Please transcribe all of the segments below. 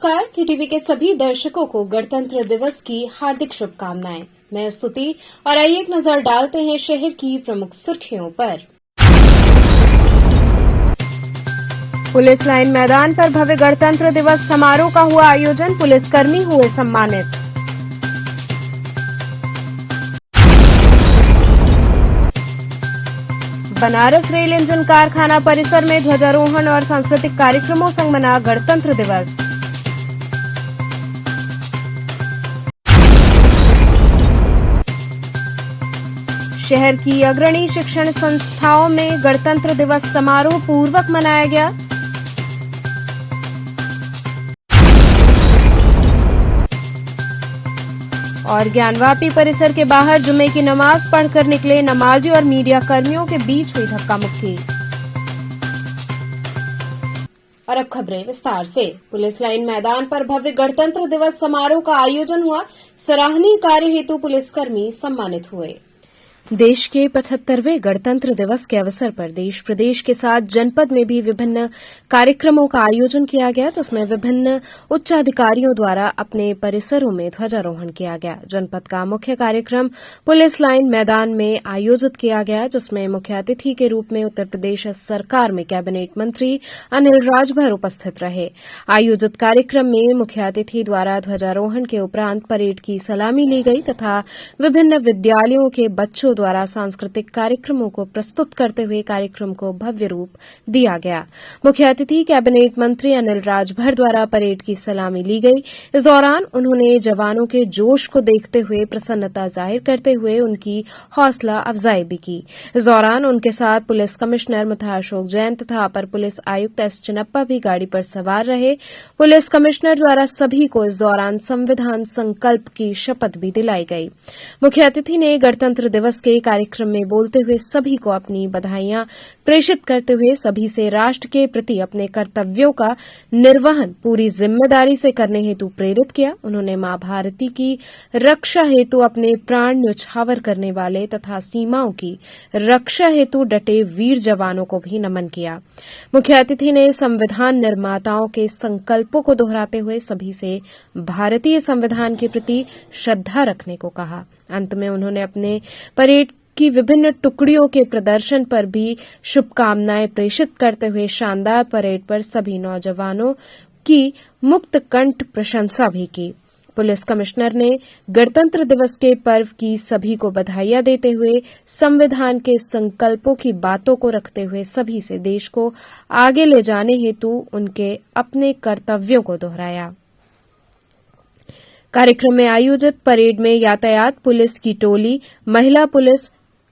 नमस्कार। KTV के सभी दर्शकों को गणतंत्र दिवस की हार्दिक शुभकामनाएं। मैं स्तुति और आइए एक नजर डालते हैं शहर की प्रमुख सुर्खियों पर। पुलिस लाइन मैदान पर भव्य गणतंत्र दिवस समारोह का हुआ आयोजन, पुलिसकर्मी हुए सम्मानित। बनारस रेल इंजन कारखाना परिसर में ध्वजारोहण और सांस्कृतिक कार्यक्रमों संग मना गणतंत्र दिवस। शहर की अग्रणी शिक्षण संस्थाओं में गणतंत्र दिवस समारोह पूर्वक मनाया गया। और ज्ञानवापी परिसर के बाहर जुमे की नमाज पढ़कर निकले नमाजी और मीडिया कर्मियों के बीच हुई धक्का मुक्की। और अब खबरें विस्तार से। पुलिस लाइन मैदान पर भव्य गणतंत्र दिवस समारोह का आयोजन हुआ। सराहनीय कार्य हेतु पुलिसकर्मी सम्मानित हुए। देश के 75वें गणतंत्र दिवस के अवसर पर देश प्रदेश के साथ जनपद में भी विभिन्न कार्यक्रमों का आयोजन किया गया, जिसमें विभिन्न उच्चाधिकारियों द्वारा अपने परिसरों में ध्वजारोहण किया गया। जनपद का मुख्य कार्यक्रम पुलिस लाइन मैदान में आयोजित किया गया, जिसमें मुख्य अतिथि के रूप में उत्तर प्रदेश सरकार में कैबिनेट मंत्री अनिल राजभर उपस्थित रहे। आयोजित कार्यक्रम में मुख्य अतिथि द्वारा ध्वजारोहण के उपरांत परेड की सलामी ली गई तथा विभिन्न विद्यालयों के बच्चों द्वारा सांस्कृतिक कार्यक्रमों को प्रस्तुत करते हुए कार्यक्रम को भव्य रूप दिया गया। मुख्य अतिथि कैबिनेट मंत्री अनिल राजभर द्वारा परेड की सलामी ली गई। इस दौरान उन्होंने जवानों के जोश को देखते हुए प्रसन्नता जाहिर करते हुए उनकी हौसला अफजाई भी की। इस दौरान उनके साथ पुलिस कमिश्नर मुथा अशोक जैन तथा अपर पुलिस आयुक्त एस चिनप्पा भी गाड़ी पर सवार रहे। पुलिस कमिश्नर द्वारा सभी को इस दौरान संविधान संकल्प की शपथ भी दिलाई गई। मुख्य अतिथि ने गणतंत्र दिवस के कार्यक्रम में बोलते हुए सभी को अपनी बधाइयां प्रेषित करते हुए सभी से राष्ट्र के प्रति अपने कर्तव्यों का निर्वहन पूरी जिम्मेदारी से करने हेतु प्रेरित किया। उन्होंने मां भारती की रक्षा हेतु अपने प्राण न्यौछावर करने वाले तथा सीमाओं की रक्षा हेतु डटे वीर जवानों को भी नमन किया। मुख्य अतिथि ने संविधान निर्माताओं के संकल्पों को दोहराते हुए सभी से भारतीय संविधान के प्रति श्रद्धा रखने को कहा। अंत में उन्होंने अपने परेड की विभिन्न टुकड़ियों के प्रदर्शन पर भी शुभकामनाएं प्रेषित करते हुए शानदार परेड पर सभी नौजवानों की मुक्त कंठ प्रशंसा भी की। पुलिस कमिश्नर ने गणतंत्र दिवस के पर्व की सभी को बधाइयां देते हुए संविधान के संकल्पों की बातों को रखते हुए सभी से देश को आगे ले जाने हेतु उनके अपने कर्तव्यों को दोहराया। कार्यक्रम में आयोजित परेड में यातायात पुलिस की टोली, महिला पुलिस,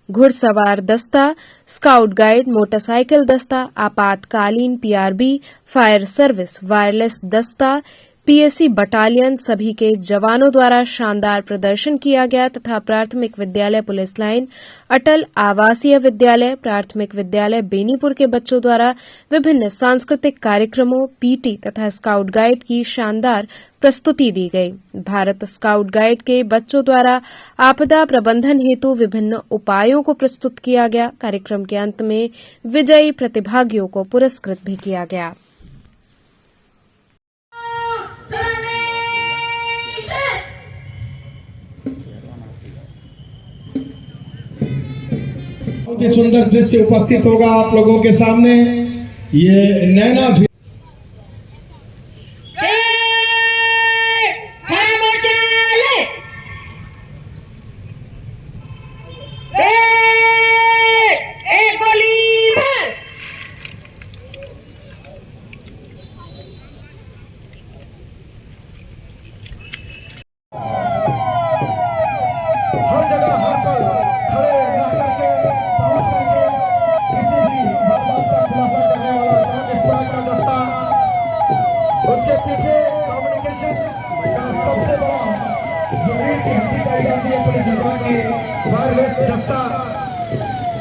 घुड़सवार दस्ता, स्काउट गाइड, मोटरसाइकिल दस्ता, आपातकालीन पीआरबी, फायर सर्विस, वायरलेस दस्ता, पीएसी बटालियन सभी के जवानों द्वारा शानदार प्रदर्शन किया गया तथा प्राथमिक विद्यालय पुलिस लाइन, अटल आवासीय विद्यालय, प्राथमिक विद्यालय बेनीपुर के बच्चों द्वारा विभिन्न सांस्कृतिक कार्यक्रमों, पीटी तथा स्काउट गाइड की शानदार प्रस्तुति दी गई। भारत स्काउट गाइड के बच्चों द्वारा आपदा प्रबंधन हेतु विभिन्न उपायों को प्रस्तुत किया गया। कार्यक्रम के अंत में विजयी प्रतिभागियों को पुरस्कृत भी किया गया। बहुत ही सुंदर दृश्य उपस्थित होगा आप लोगों के सामने। ये नैना भी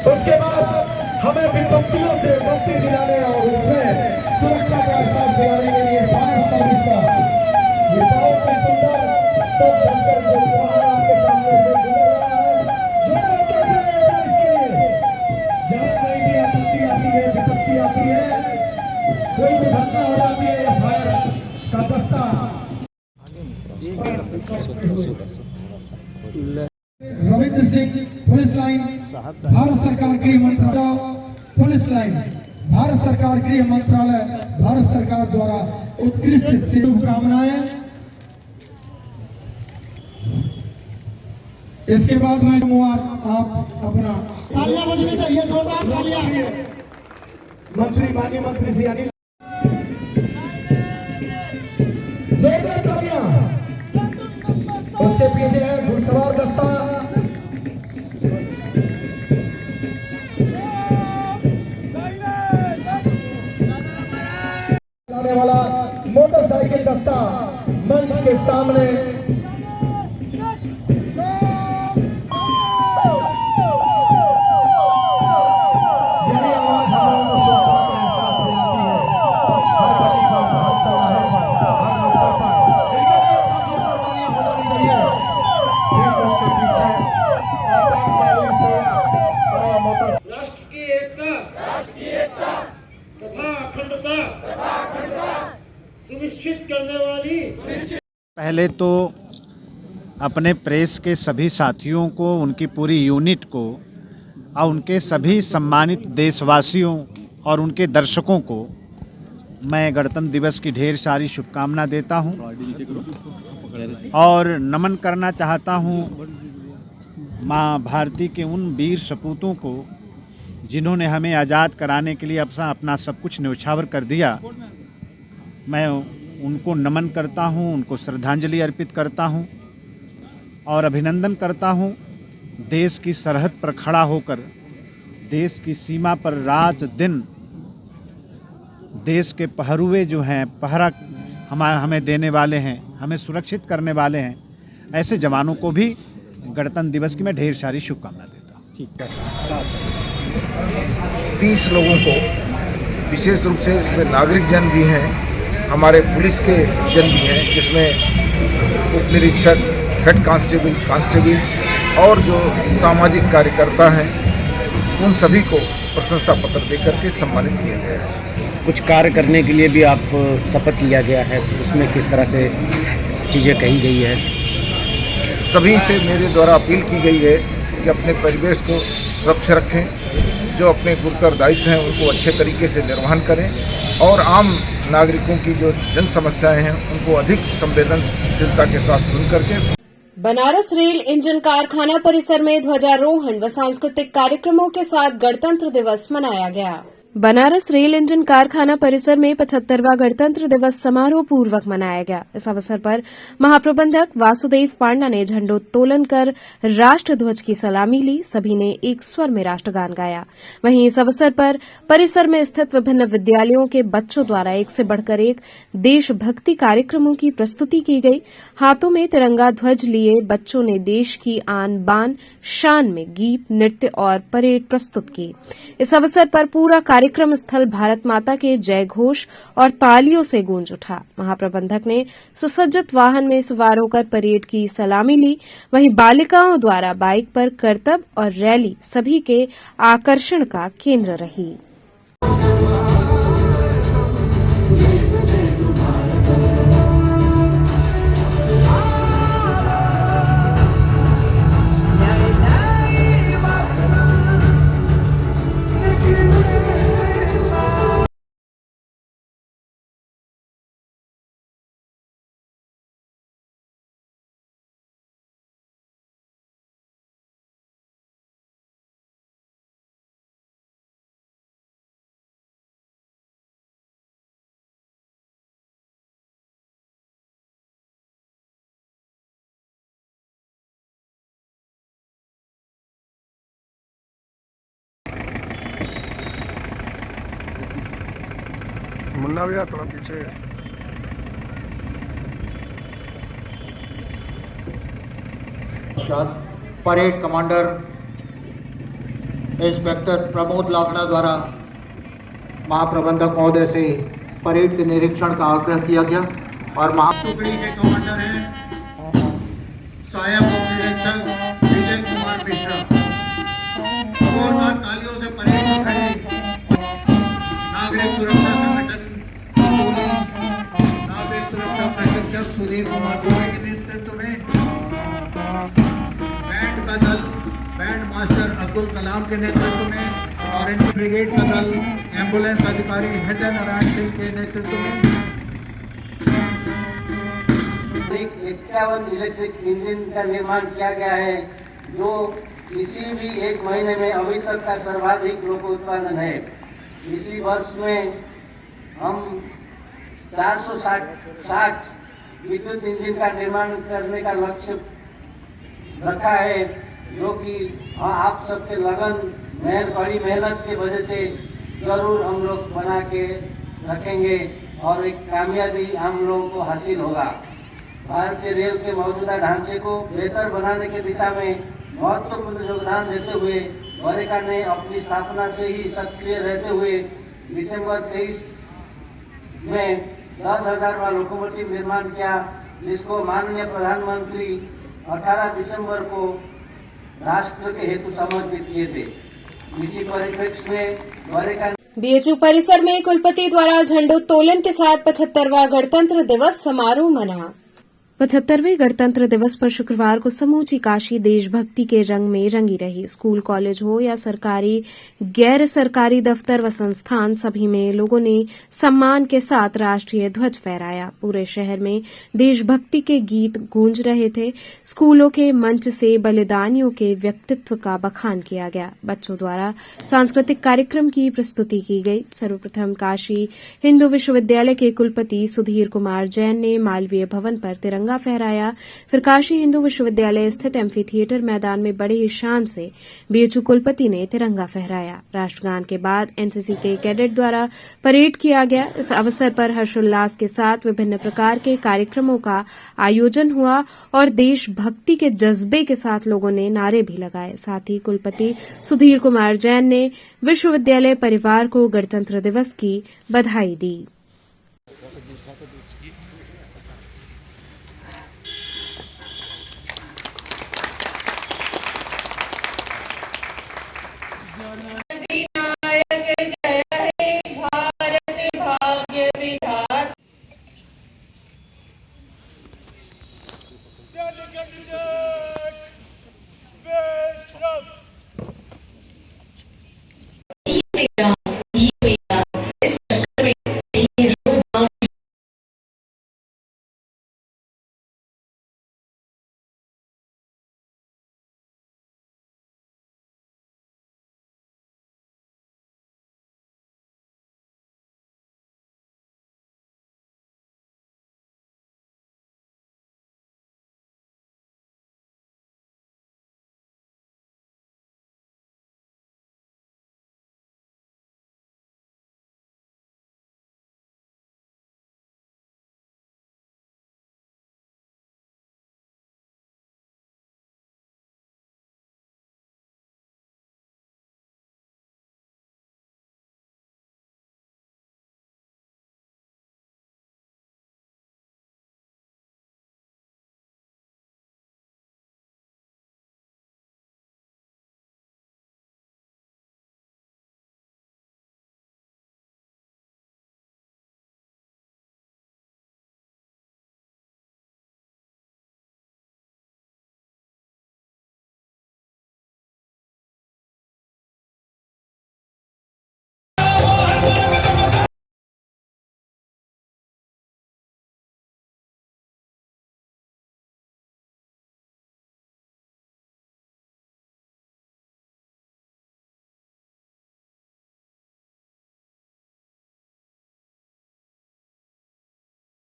उसके बाद हमें विपत्तियों से मुक्ति दिलाने और उसमें सुरक्षा का एहसास दिलाने के लिए फायर सर्विस का ये बहुत ही सुंदर सब बनकर जो त्योहार आपके सामने से गुजर रहा है, जो इसके लिए जहाँ कोई भी आपत्ति आती है, विपत्ति आती है, कोई भी घटना हो जाती है, फायर का दस्ता रविंद्र सिंह, पुलिस लाइन, भारत सरकार गृह मंत्रालय, पुलिस लाइन, भारत सरकार गृह मंत्रालय, भारत सरकार द्वारा उत्कृष्ट शुभकामनाएं। इसके बाद मैं आप अपना तालियां बजनी चाहिए, जोरदार तालियां। मंत्री, माननीय मंत्री श्री अनिल, जोरदार तालियां। उसके पीछे है घुड़सवार दस्ता, चलाने वाला मोटरसाइकिल दस्ता मंच के सामने। यही आवाज हम लोगों को सुरक्षा का एहसास दिलाती है। हर गली पर, हर चौराहे पर, हर नुक्कड़ पर इनके लिए जोरदार तालियां हो जानी चाहिए। ठीक उसके पीछे आपातकालीन सेवा मोटर राष्ट्र की एकता तथा अखंडता सुनिश्चित करने वाली। पहले तो अपने प्रेस के सभी साथियों को, उनकी पूरी यूनिट को और उनके सभी सम्मानित देशवासियों और उनके दर्शकों को मैं गणतंत्र दिवस की ढेर सारी शुभकामना देता हूं और नमन करना चाहता हूं माँ भारती के उन वीर सपूतों को जिन्होंने हमें आज़ाद कराने के लिए अपना सब कुछ न्यौछावर कर दिया। मैं उनको नमन करता हूं, उनको श्रद्धांजलि अर्पित करता हूं और अभिनंदन करता हूं। देश की सरहद पर खड़ा होकर, देश की सीमा पर रात दिन देश के पहरुए जो हैं, पहरा हमें देने वाले हैं, हमें सुरक्षित करने वाले हैं, ऐसे जवानों को भी गणतंत्र दिवस की मैं ढेर सारी शुभकामना देता हूँ। 30 लोगों को, विशेष रूप से इसमें नागरिक जन भी हैं, हमारे पुलिस के जन भी हैं, जिसमें उप निरीक्षक, हेड कांस्टेबल और जो सामाजिक कार्यकर्ता हैं, उन सभी को प्रशंसा पत्र देकर के सम्मानित किया गया है। कुछ कार्य करने के लिए भी आप शपथ लिया गया है, तो उसमें किस तरह से चीज़ें कही गई है? सभी से मेरे द्वारा अपील की गई है कि अपने परिवेश को स्वच्छ रखें, जो अपने गुरुतर दायित्व हैं उनको अच्छे तरीके से निर्वहन करें और आम नागरिकों की जो जन समस्याएं हैं उनको अधिक संवेदनशीलता के साथ सुन करके। बनारस रेल इंजन कारखाना परिसर में ध्वजारोहण व सांस्कृतिक कार्यक्रमों के साथ गणतंत्र दिवस मनाया गया। बनारस रेल इंजन कारखाना परिसर में 75वां गणतंत्र दिवस समारोह पूर्वक मनाया गया। इस अवसर पर महाप्रबंधक वासुदेव पांडा ने झंडोत्तोलन कर राष्ट्र ध्वज की सलामी ली। सभी ने एक स्वर में राष्ट्रगान गाया। वहीं इस अवसर पर परिसर में स्थित विभिन्न विद्यालयों के बच्चों द्वारा एक से बढ़कर एक देशभक्ति कार्यक्रमों की प्रस्तुति की गई। हाथों में तिरंगा ध्वज लिए बच्चों ने देश की आन बान शान में गीत, नृत्य और परेड प्रस्तुत की। इस अवसर पर पूरा कार्यक्रम स्थल भारत माता के जय घोष और तालियों से गूंज उठा। महाप्रबंधक ने सुसज्जित वाहन में सवार होकर परेड की सलामी ली। वहीं बालिकाओं द्वारा बाइक पर करतब और रैली सभी के आकर्षण का केंद्र रही। मुन्ना भैया थोड़ा पीछे। परेड कमांडर इंस्पेक्टर प्रमोद लावना द्वारा महाप्रबंधक महोदय से परेड के निरीक्षण का आग्रह किया गया और टुकड़ी के कमांडर हैं सहायक उप निरीक्षक विजय कुमार मिश्रा। जोरदार तालियों से परेड को खड़े नागरिक सुरक्षा संगठन नागरिक सुरक्षा प्रशिक्षण निरीक्षक सुधीर कुमार दुबे के नेतृत्व में बैंड का दल बैंड मास्टर अब्दुल कलाम के नेतृत्व में और एंटी ब्रिगेड का दल एम्बुलेंस अधिकारी हृदय नारायण सिंह के नेतृत्व में 51 इलेक्ट्रिक इंजन का निर्माण किया गया है, जो किसी भी एक महीने में अभी तक का सर्वाधिक लोक उत्पादन है। इसी वर्ष में हम 460 विद्युत इंजन का निर्माण करने का लक्ष्य रखा है, जो कि आप सबके लगन बड़ी मेहनत की वजह से जरूर हम लोग बना के रखेंगे और एक कामयाबी हम लोगों को हासिल होगा। भारतीय रेल के मौजूदा ढांचे को बेहतर बनाने की दिशा में महत्वपूर्ण योगदान देते हुए वरेका ने अपनी स्थापना से ही सक्रिय रहते हुए दिसंबर 23 में 10,000वां लोकोमोटिव निर्माण किया, जिसको माननीय प्रधानमंत्री 18 दिसंबर को राष्ट्र के हेतु समर्पित किए थे। इसी परिप्रेक्ष्य में वरेका बीएचयू परिसर में कुलपति द्वारा झंडोत्तोलन के साथ 75वां गणतंत्र दिवस समारोह मना। 75वें गणतंत्र दिवस पर शुक्रवार को समूची काशी देशभक्ति के रंग में रंगी रही। स्कूल, कॉलेज हो या सरकारी गैर सरकारी दफ्तर व संस्थान, सभी में लोगों ने सम्मान के साथ राष्ट्रीय ध्वज फहराया। पूरे शहर में देशभक्ति के गीत गूंज रहे थे। स्कूलों के मंच से बलिदानियों के व्यक्तित्व का बखान किया गया। बच्चों द्वारा सांस्कृतिक कार्यक्रम की प्रस्तुति की गई। सर्वप्रथम काशी हिंदू विश्वविद्यालय के कुलपति सुधीर कुमार जैन ने मालवीय भवन पर तिरंगा फहराया। फिर काशी हिंदू विश्वविद्यालय स्थित एम्फी थिएटर मैदान में बड़े ही शान से बीएचयू कुलपति ने तिरंगा फहराया। राष्ट्रगान के बाद एनसीसी के कैडेट द्वारा परेड किया गया। इस अवसर पर हर्षोल्लास के साथ विभिन्न प्रकार के कार्यक्रमों का आयोजन हुआ और देशभक्ति के जज्बे के साथ लोगों ने नारे भी लगाए। साथ ही कुलपति सुधीर कुमार जैन ने विश्वविद्यालय परिवार को गणतंत्र दिवस की बधाई दी।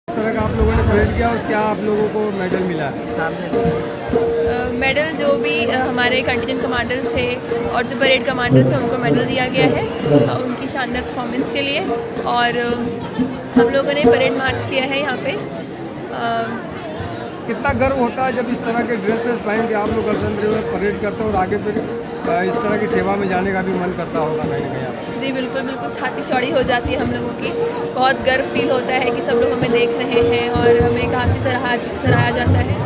किस तरह का आप लोगों ने परेड किया और क्या आप लोगों को मेडल मिला है? मेडल जो भी हमारे कंटिजेंट कमांडर्स थे और जो परेड कमांडर थे उनको मेडल दिया गया है उनकी शानदार परफॉर्मेंस के लिए। और हम लोगों ने परेड मार्च किया है यहाँ पे। कितना गर्व होता है जब इस तरह के ड्रेसेस पहन के आप लोग गणतंत्र दिवस परेड करते हो और आगे फिर इस तरह की सेवा में जाने का भी मन करता होगा कहीं ना कहीं आपको? जी बिल्कुल बिल्कुल, छाती चौड़ी हो जाती है हम लोगों की। बहुत गर्व फील होता है कि सब लोग हमें देख रहे हैं और हमें काफ़ी सराहा जाता है।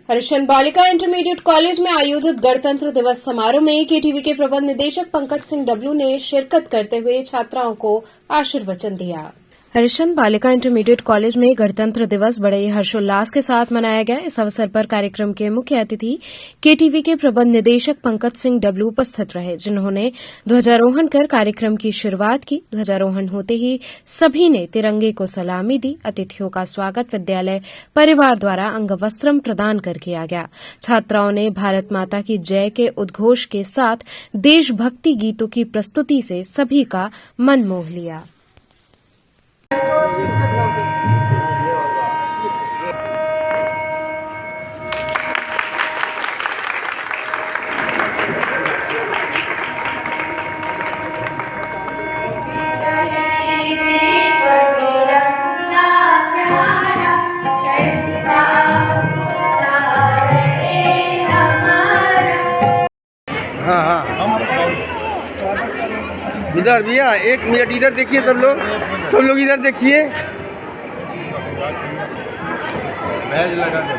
हरिश्चंद्र बालिका इंटरमीडिएट कॉलेज में आयोजित गणतंत्र दिवस समारोह में केटीवी के प्रबंध निदेशक पंकज सिंह डब्लू ने शिरकत करते हुए छात्राओं को आशीर्वचन दिया। हरिश्चंद्र बालिका इंटरमीडिएट कॉलेज में गणतंत्र दिवस बड़े ही हर्षोल्लास के साथ मनाया गया। इस अवसर पर कार्यक्रम के मुख्य अतिथि केटीवी के प्रबंध निदेशक पंकज सिंह डब्लू उपस्थित रहे, जिन्होंने ध्वजारोहण कर कार्यक्रम की शुरुआत की। ध्वजारोहण होते ही सभी ने तिरंगे को सलामी दी। अतिथियों का स्वागत विद्यालय परिवार द्वारा अंगवस्त्रम प्रदान कर किया गया। छात्राओं ने भारत माता की जय के उद्घोष के साथ देशभक्ति गीतों की प्रस्तुति से सभी का मन मोह लिया। इधर भैया 1 मिनट इधर देखिए, सब लोग इधर देखिए। बैज लगा दो।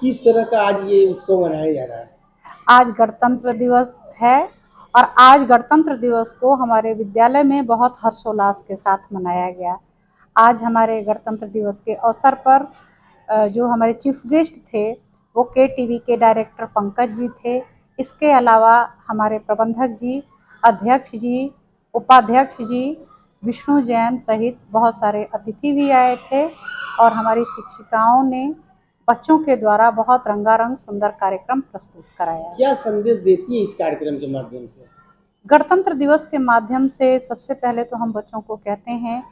किस तरह का आज ये उत्सव मनाया जा रहा है? आज गणतंत्र दिवस है और आज गणतंत्र दिवस को हमारे विद्यालय में बहुत हर्षोल्लास के साथ मनाया गया। आज हमारे गणतंत्र दिवस के अवसर पर जो हमारे चीफ गेस्ट थे वो केटीवी के डायरेक्टर पंकज जी थे। इसके अलावा हमारे प्रबंधक जी, अध्यक्ष जी, उपाध्यक्ष जी, विष्णु जैन सहित बहुत सारे अतिथि भी आए थे और हमारी शिक्षिकाओं ने बच्चों के द्वारा बहुत रंगारंग सुंदर कार्यक्रम प्रस्तुत कराया। क्या संदेश देती है इस कार्यक्रम के माध्यम से? गणतंत्र दिवस के माध्यम से सबसे पहले तो हम बच्चों को कहते हैं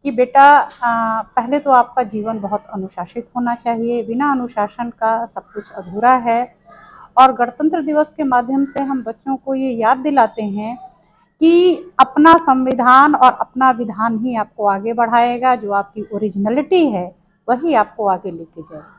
कि बेटा पहले तो आपका जीवन बहुत अनुशासित होना चाहिए। बिना अनुशासन का सब कुछ अधूरा है। और गणतंत्र दिवस के माध्यम से हम बच्चों को ये याद दिलाते हैं कि अपना संविधान और अपना विधान ही आपको आगे बढ़ाएगा। जो आपकी ओरिजिनलिटी है वही आपको आगे लेके जाएगा।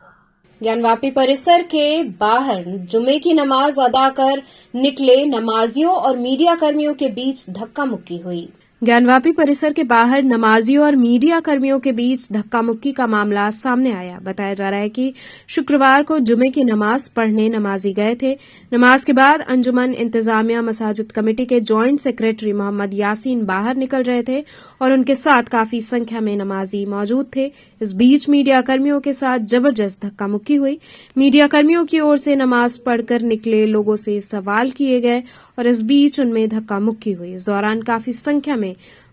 ज्ञानवापी परिसर के बाहर जुमे की नमाज अदा कर निकले नमाजियों और मीडिया कर्मियों के बीच धक्का मुक्की हुई। ज्ञानवापी परिसर के बाहर नमाजियों और मीडिया कर्मियों के बीच धक्का मुक्की का मामला सामने आया। बताया जा रहा है कि शुक्रवार को जुमे की नमाज पढ़ने नमाजी गए थे। नमाज के बाद अंजुमन इंतजामिया मसाजिद कमेटी के जॉइंट सेक्रेटरी मोहम्मद यासीन बाहर निकल रहे थे और उनके साथ काफी संख्या में नमाजी मौजूद थे। इस बीच मीडिया कर्मियों के साथ जबरदस्त धक्का मुक्की हुई। मीडिया कर्मियों की ओर से नमाज पढ़कर निकले लोगों से सवाल किए गए और इस बीच उनमें धक्का मुक्की हुई। इस दौरान काफी संख्या में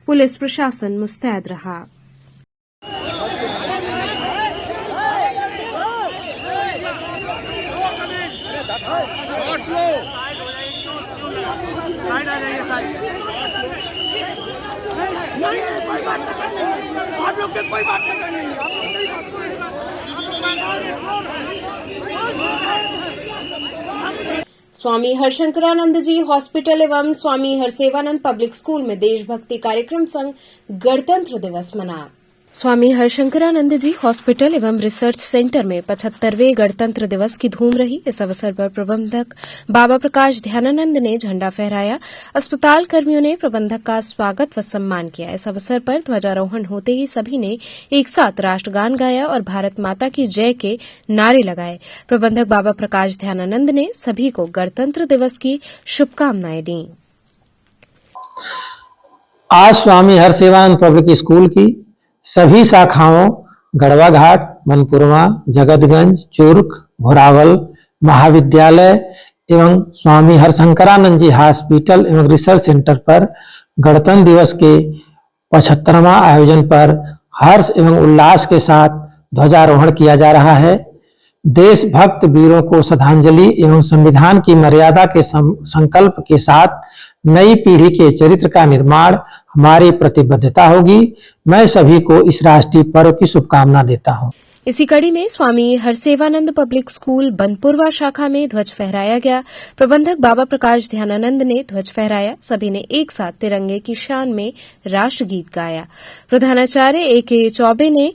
पुलिस प्रशासन मुस्तैद रहा। स्वामी हरशंकरानंद जी हॉस्पिटल एवं स्वामी हरसेवानंद पब्लिक स्कूल में देशभक्ति कार्यक्रम संग गणतंत्र दिवस मना। स्वामी हरशंकरानंद जी हॉस्पिटल एवं रिसर्च सेंटर में 75वें गणतंत्र दिवस की धूम रही। इस अवसर पर प्रबंधक बाबा प्रकाश ध्यानानंद ने झंडा फहराया। अस्पताल कर्मियों ने प्रबंधक का स्वागत व सम्मान किया। इस अवसर पर ध्वजारोहण होते ही सभी ने एक साथ राष्ट्रगान गाया और भारत माता की जय के नारे लगाए। प्रबंधक बाबा प्रकाश ध्यानानंद ने सभी को गणतंत्र दिवस की शुभकामनाएं दी। आज स्वामी हरसेवानंद पब्लिक स्कूल की सभी शाखाओं गढ़वा घाट, मनपुरवा, जगतगंज, चुर्क, घोरावल महाविद्यालय एवं स्वामी हरशंकरानंद जी हॉस्पिटल एवं रिसर्च सेंटर पर गणतंत्र दिवस के 75वां आयोजन पर हर्ष एवं उल्लास के साथ ध्वजारोहण किया जा रहा है। देशभक्त वीरों को श्रद्धांजलि एवं संविधान की मर्यादा के संकल्प के साथ नई पीढ़ी के चरित्र का निर्माण हमारी प्रतिबद्धता होगी। मैं सभी को इस राष्ट्रीय पर्व की शुभकामना देता हूं। इसी कड़ी में स्वामी हरसेवानंद पब्लिक स्कूल बनपुरवा शाखा में ध्वज फहराया गया। प्रबंधक बाबा प्रकाश ध्यानानंद ने ध्वज फहराया। सभी ने एक साथ तिरंगे की शान में राष्ट्रगीत गाया। प्रधानाचार्य ए.के. चौबे ने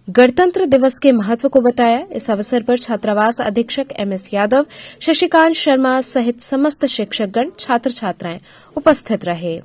गणतंत्र दिवस के महत्व को बताया। इस अवसर पर छात्रावास अधीक्षक एम.एस. यादव, शशिकांत शर्मा सहित समस्त शिक्षकगण, छात्र छात्राएं उपस्थित रहे।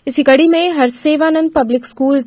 इसी कड़ी में हरसेवानंद पब्लिक स्कूल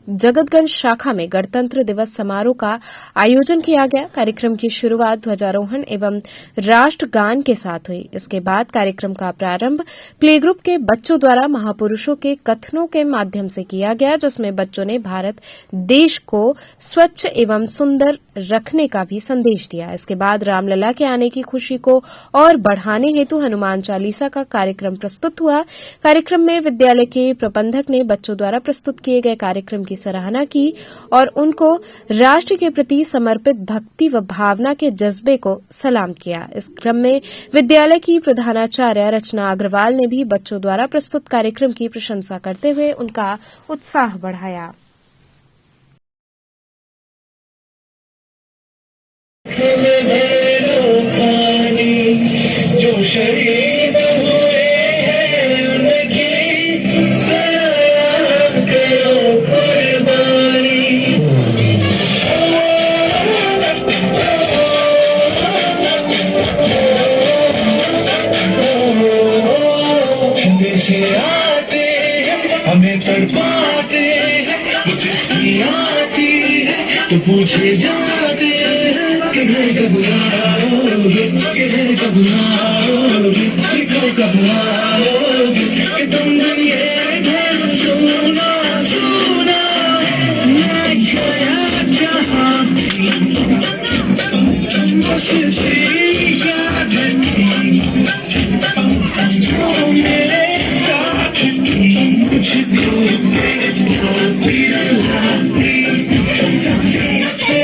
जगतगंज शाखा में गणतंत्र दिवस समारोह का आयोजन किया गया। कार्यक्रम की शुरुआत ध्वजारोहण एवं राष्ट्रगान के साथ हुई। इसके बाद कार्यक्रम का प्रारंभ प्ले ग्रुप के बच्चों द्वारा महापुरुषों के कथनों के माध्यम से किया गया, जिसमें बच्चों ने भारत देश को स्वच्छ एवं सुंदर रखने का भी संदेश दिया। इसके बाद रामलला के आने की खुशी को और बढ़ाने हेतु हनुमान चालीसा का कार्यक्रम प्रस्तुत हुआ। कार्यक्रम में विद्यालय के प्रबंधक ने बच्चों द्वारा प्रस्तुत किए गए कार्यक्रम की सराहना की और उनको राष्ट्र के प्रति समर्पित भक्ति व भावना के जज्बे को सलाम किया। इस क्रम में विद्यालय की प्रधानाचार्य रचना अग्रवाल ने भी बच्चों द्वारा प्रस्तुत कार्यक्रम की प्रशंसा करते हुए उनका उत्साह बढ़ाया। जो शहीद हुए हैं उनकी सलाम करो कुर्बानी। हमेशा आते हमें तड़पाते कुछ आती है तो पूछे जाते कि घर कब आओगे, कि घर कब आओगे, कि घर कब आओगे, कि तुम ये घर सुना सुना मैं खोया जहाँ बस तेरी याद जो मेरे साथ मुझको सबसे अच्छे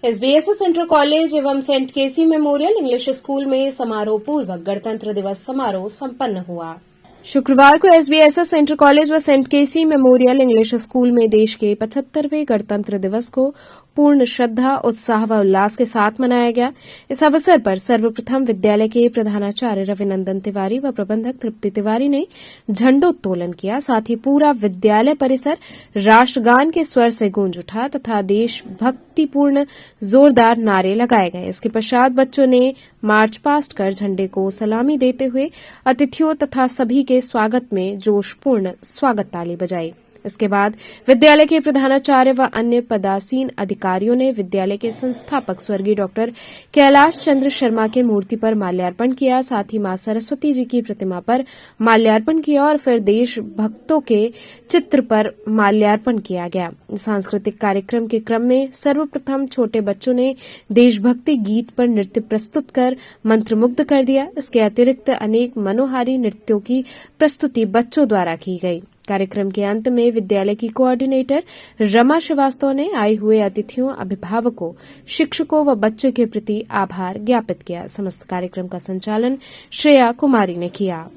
एसबीएसएस सेंट्रल कॉलेज एवं सेंट केसी मेमोरियल इंग्लिश स्कूल में समारोह पूर्वक गणतंत्र दिवस समारोह संपन्न हुआ। शुक्रवार को एसबीएसएस इंटर कॉलेज व सेंट केसी मेमोरियल इंग्लिश स्कूल में देश के 75वें गणतंत्र दिवस को पूर्ण श्रद्धा, उत्साह व उल्लास के साथ मनाया गया। इस अवसर पर सर्वप्रथम विद्यालय के प्रधानाचार्य रविनंदन तिवारी व प्रबंधक तृप्ति तिवारी ने झंडोत्तोलन किया। साथ ही पूरा विद्यालय परिसर राष्ट्रगान के स्वर से गूंज उठा तथा देशभक्तिपूर्ण जोरदार नारे लगाए गए। इसके पश्चात बच्चों ने मार्च पास्ट कर झंडे को सलामी देते हुए अतिथियों तथा सभी के स्वागत में जोशपूर्ण स्वागत ताली बजाई। इसके बाद विद्यालय के प्रधानाचार्य व अन्य पदासीन अधिकारियों ने विद्यालय के संस्थापक स्वर्गीय डॉक्टर कैलाश चंद्र शर्मा के मूर्ति पर माल्यार्पण किया। साथ ही मां सरस्वती जी की प्रतिमा पर माल्यार्पण किया और फिर देशभक्तों के चित्र पर माल्यार्पण किया गया। सांस्कृतिक कार्यक्रम के क्रम में सर्वप्रथम छोटे बच्चों ने देशभक्ति गीत पर नृत्य प्रस्तुत कर मंत्रमुग्ध कर दिया। इसके अतिरिक्त अनेक मनोहारी नृत्यों की प्रस्तुति बच्चों द्वारा की गई। कार्यक्रम के अंत में विद्यालय की कोऑर्डिनेटर रमा श्रीवास्तव ने आए हुए अतिथियों, अभिभावकों, शिक्षकों व बच्चों के प्रति आभार ज्ञापित किया। समस्त कार्यक्रम का संचालन श्रेया कुमारी ने किया।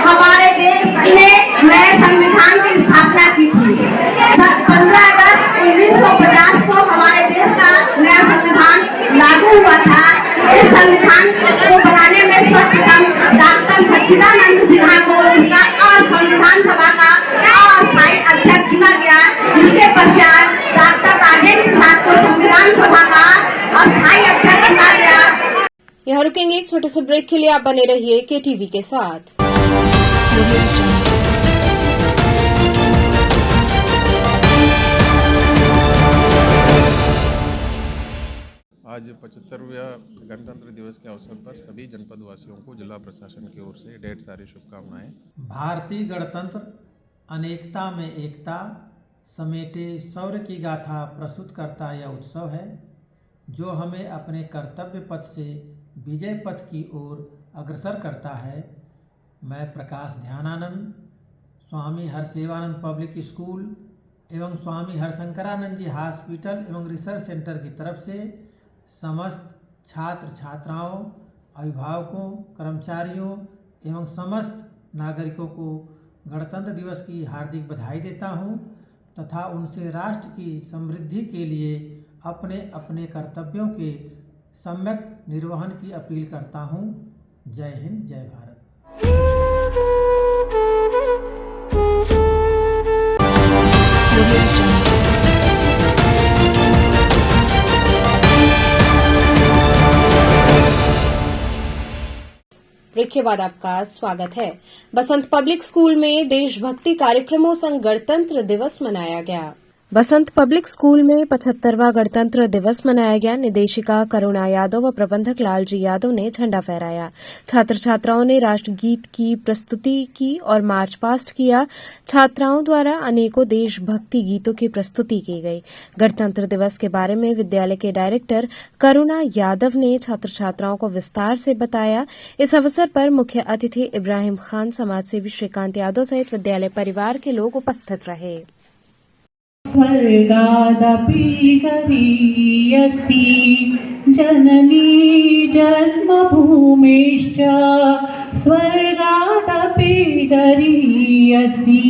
हमारे देश ने नए संविधान की स्थापना की थी। 15 अगस्त 1950 को हमारे देश का नया संविधान लागू हुआ था। इस संविधान को बनाने में सर्वप्रथम डॉक्टर सच्चिदानंद सिन्हा को इसका संविधान सभा का अस्थायी अध्यक्ष चुना गया। जिसके पश्चात डॉक्टर राजेंद्र प्रसाद को संविधान सभा का अस्थायी अध्यक्ष चुना गया। यहाँ रुकेंगे एक छोटे से ब्रेक के लिए। आप बने रहिए केटीवी के साथ। आज 75वें गणतंत्र दिवस के अवसर पर सभी जनपद वासियों को जिला प्रशासन की ओर से ढेर सारी शुभकामनाएं। भारतीय गणतंत्र अनेकता में एकता समेटे शौर्य की गाथा प्रस्तुत करता यह उत्सव है, जो हमें अपने कर्तव्य पथ से विजय पथ की ओर अग्रसर करता है। मैं प्रकाश ध्यानानंद, स्वामी हरसेवानंद पब्लिक स्कूल एवं स्वामी हरशंकरानंद जी हॉस्पिटल एवं रिसर्च सेंटर की तरफ से समस्त छात्र छात्राओं, अभिभावकों, कर्मचारियों एवं समस्त नागरिकों को गणतंत्र दिवस की हार्दिक बधाई देता हूं तथा उनसे राष्ट्र की समृद्धि के लिए अपने अपने कर्तव्यों के सम्यक निर्वहन की अपील करता हूं। जय हिंद, जय भारत। ब्रेक के बाद आपका स्वागत है। बसंत पब्लिक स्कूल में देशभक्ति कार्यक्रमों संग गणतंत्र दिवस मनाया गया। बसंत पब्लिक स्कूल में 75वां गणतंत्र दिवस मनाया गया। निदेशिका करुणा यादव व प्रबंधक लालजी यादव ने झंडा फहराया। छात्र छात्राओं ने राष्ट्रगीत की प्रस्तुति की और मार्च पास्ट किया। छात्राओं द्वारा अनेकों देशभक्ति गीतों की प्रस्तुति की गई। गणतंत्र दिवस के बारे में विद्यालय के डायरेक्टर करुणा यादव ने छात्र छात्राओं को विस्तार से बताया। इस अवसर पर मुख्य अतिथि इब्राहिम खान, समाजसेवी श्रीकांत यादव सहित विद्यालय परिवार के लोग उपस्थित रहे। स्वर्गादपि गरीयसी जननी जन्मभूमिश्च स्वर्गादपि गरीयसी।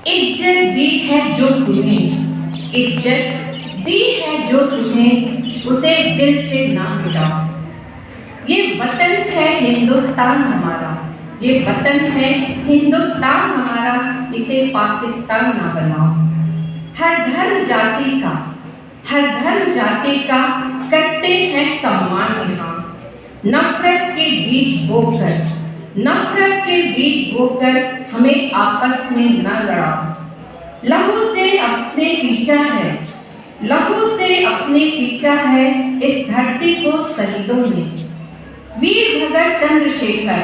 इज्जत दी है जो तुम्हें, इज्जत दी है जो तुम्हें, उसे दिल से ना मिटाओ। ये वतन है हिंदुस्तान हमारा, ये वतन है हिंदुस्तान हमारा, इसे पाकिस्तान ना बनाओ। हर धर्म जाति का, हर धर्म जाति का करते हैं सम्मान यहाँ। नफरत के बीज बोकर, नफरत के बीज बोकर हमें आपस में न लड़ाओ। लहू से अपने सींचा है, लहू से अपने सींचा है इस धरती को शहीदों ने। वीर भगत चंद्रशेखर,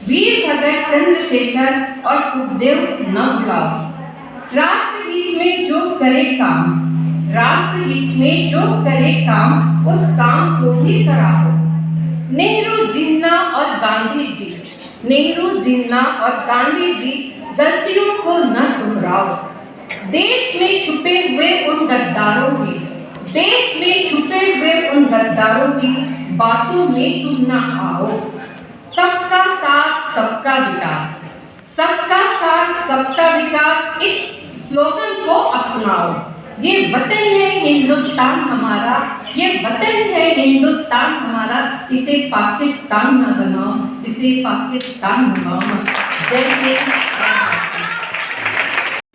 वीर भगत चंद्रशेखर और सुखदेव न भुलाओ। राष्ट्रहित में जो करे काम, राष्ट्रहित में जो करे काम, उस काम को भी सराहो। नेहरू, जिन्ना और गांधी जी, नेहरू, जिन्ना और गांधी जी गलतियों को न दोहराओ। देश में छुपे हुए उन गद्दारों की, देश में छुपे हुए उन गद्दारों की बातों में तुम न आओ। सबका साथ सबका विकास, सबका साथ सबका विकास, इस स्लोगन को अपनाओ। ये वतन है हिंदुस्तान हमारा, ये वतन है हिंदुस्तान हमारा, इसे पाकिस्तान न बनाओ, इसे पाकिस्तान बनाओ। जय हिंद।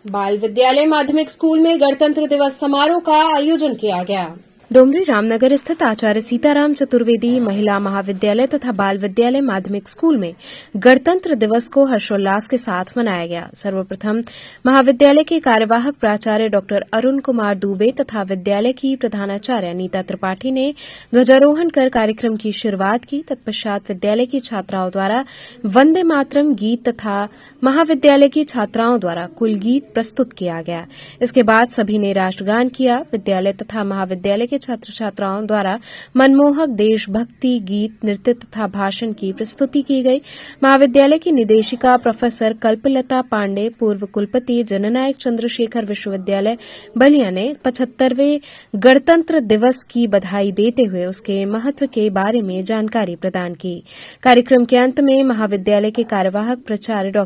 बाल विद्यालय माध्यमिक स्कूल में गणतंत्र दिवस समारोह का आयोजन किया गया। डोमरी रामनगर स्थित आचार्य सीताराम चतुर्वेदी महिला महाविद्यालय तथा बाल विद्यालय माध्यमिक स्कूल में गणतंत्र दिवस को हर्षोल्लास के साथ मनाया गया। सर्वप्रथम महाविद्यालय के कार्यवाहक प्राचार्य डॉ अरुण कुमार दुबे तथा विद्यालय की प्रधानाचार्य नीता त्रिपाठी ने ध्वजारोहण कर कार्यक्रम की शुरुआत की। तत्पश्चात विद्यालय की छात्राओं द्वारा वंदे मातरम गीत तथा महाविद्यालय की छात्राओं द्वारा कुल गीत प्रस्तुत किया गया। इसके बाद सभी ने राष्ट्रगान किया। विद्यालय तथा महाविद्यालय के छात्र छात्राओं द्वारा मनमोहक देशभक्ति गीत, नृत्य तथा भाषण की प्रस्तुति की गई। महाविद्यालय की निदेशिका प्रोफेसर कल्पलता पांडे, पूर्व कुलपति जननायक चंद्रशेखर विश्वविद्यालय बलिया ने 75वें गणतंत्र दिवस की बधाई देते हुए उसके महत्व के बारे में जानकारी प्रदान की। कार्यक्रम के अंत में महाविद्यालय के कार्यवाहक प्राचार्य डॉ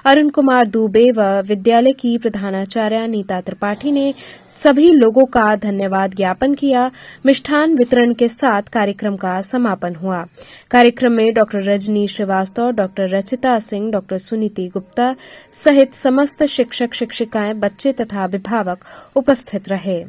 अरुण कुमार दुबे व विद्यालय की प्रधानाचार्य नीता त्रिपाठी ने सभी लोगों का धन्यवाद ज्ञापन किया। मिष्ठान वितरण के साथ कार्यक्रम का समापन हुआ। कार्यक्रम में डॉ रजनी श्रीवास्तव, डॉ रचिता सिंह, डॉ सुनीति गुप्ता सहित समस्त शिक्षक शिक्षिकाएं, बच्चे तथा अभिभावक उपस्थित रहे।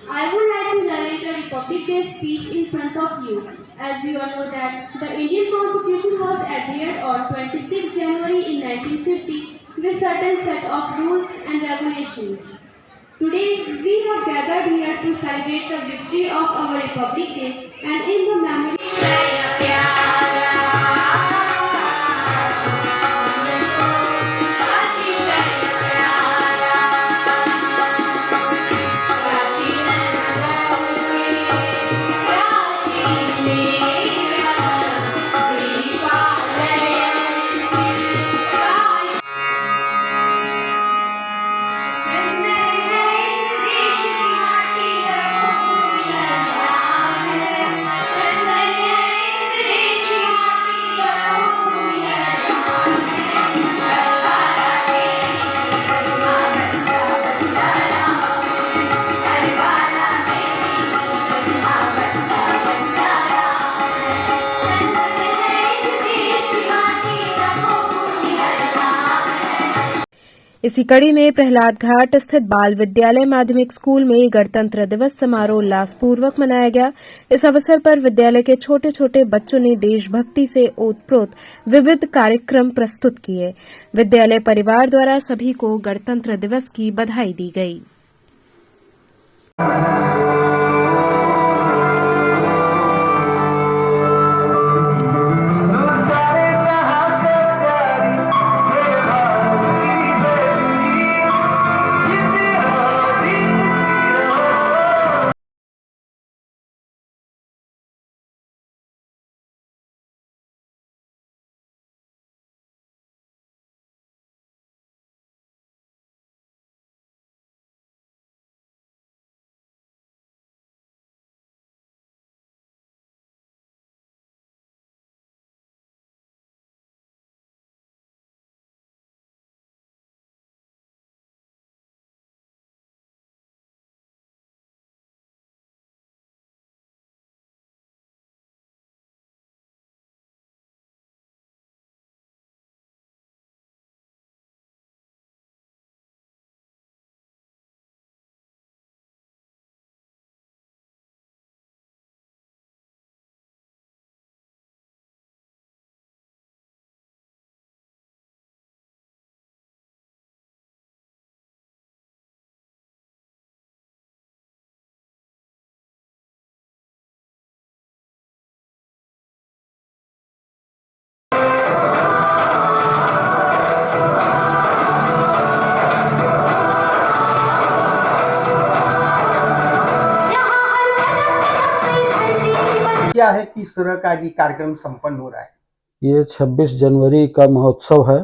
I would like to narrate a Republic Day speech in front of you. As you all know that the Indian Constitution was adhered on 26 January in 1950 with certain set of rules and regulations. Today we have gathered here to celebrate the victory of our Republic Day and in the memory इसी कड़ी में प्रहलाद घाट स्थित बाल विद्यालय माध्यमिक school में गणतंत्र दिवस समारोह उल्लासपूर्वक मनाया गया। इस अवसर पर विद्यालय के छोटे छोटे बच्चों ने देशभक्ति से ओतप्रोत विविध कार्यक्रम प्रस्तुत किए। विद्यालय परिवार द्वारा सभी को गणतंत्र दिवस की बधाई दी गई। किस तरह का ये कार्यक्रम संपन्न हो रहा है? ये 26 जनवरी का महोत्सव है,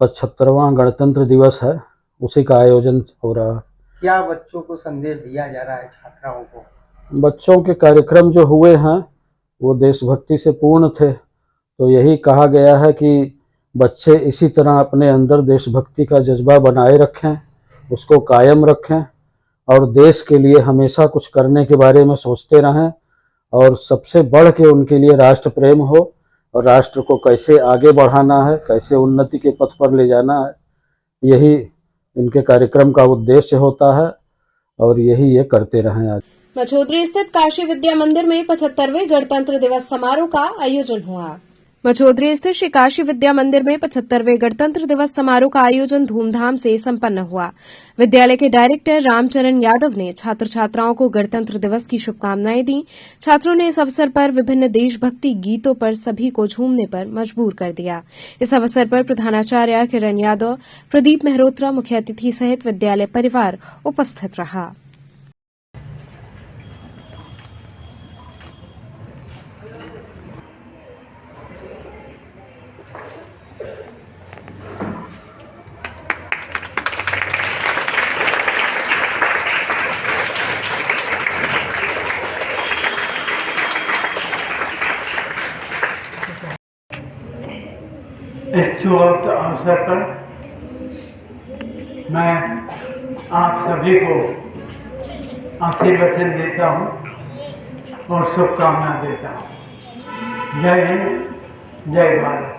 75वां गणतंत्र दिवस है, उसी का आयोजन हो रहा है। क्या बच्चों को संदेश दिया जा रहा है, छात्राओं को? बच्चों के कार्यक्रम जो हुए हैं वो देशभक्ति से पूर्ण थे, तो यही कहा गया है कि बच्चे इसी तरह अपने अंदर देशभक्ति का जज्बा बनाए रखें, उसको कायम रखें और देश के लिए हमेशा कुछ करने के बारे में सोचते रहें और सबसे बढ़ के उनके लिए राष्ट्र प्रेम हो और राष्ट्र को कैसे आगे बढ़ाना है, कैसे उन्नति के पथ पर ले जाना है, यही इनके कार्यक्रम का उद्देश्य होता है और यही ये करते रहें। आज मछोदरी स्थित काशी विद्या मंदिर में 75वें गणतंत्र दिवस समारोह का आयोजन हुआ। मछोदरी स्थित श्री काशी विद्या मंदिर में 75वें गणतंत्र दिवस समारोह का आयोजन धूमधाम से संपन्न हुआ। विद्यालय के डायरेक्टर रामचरण यादव ने छात्र छात्राओं को गणतंत्र दिवस की शुभकामनाएं दी। छात्रों ने इस अवसर पर विभिन्न देशभक्ति गीतों पर सभी को झूमने पर मजबूर कर दिया। इस अवसर पर प्रधानाचार्य किरण यादव, प्रदीप मेहरोत्रा मुख्य अतिथि सहित विद्यालय परिवार उपस्थित रहा। इस शुभ अवसर पर मैं आप सभी को आशीर्वचन देता हूँ और शुभकामना देता हूँ। जय हिंद, जय भारत।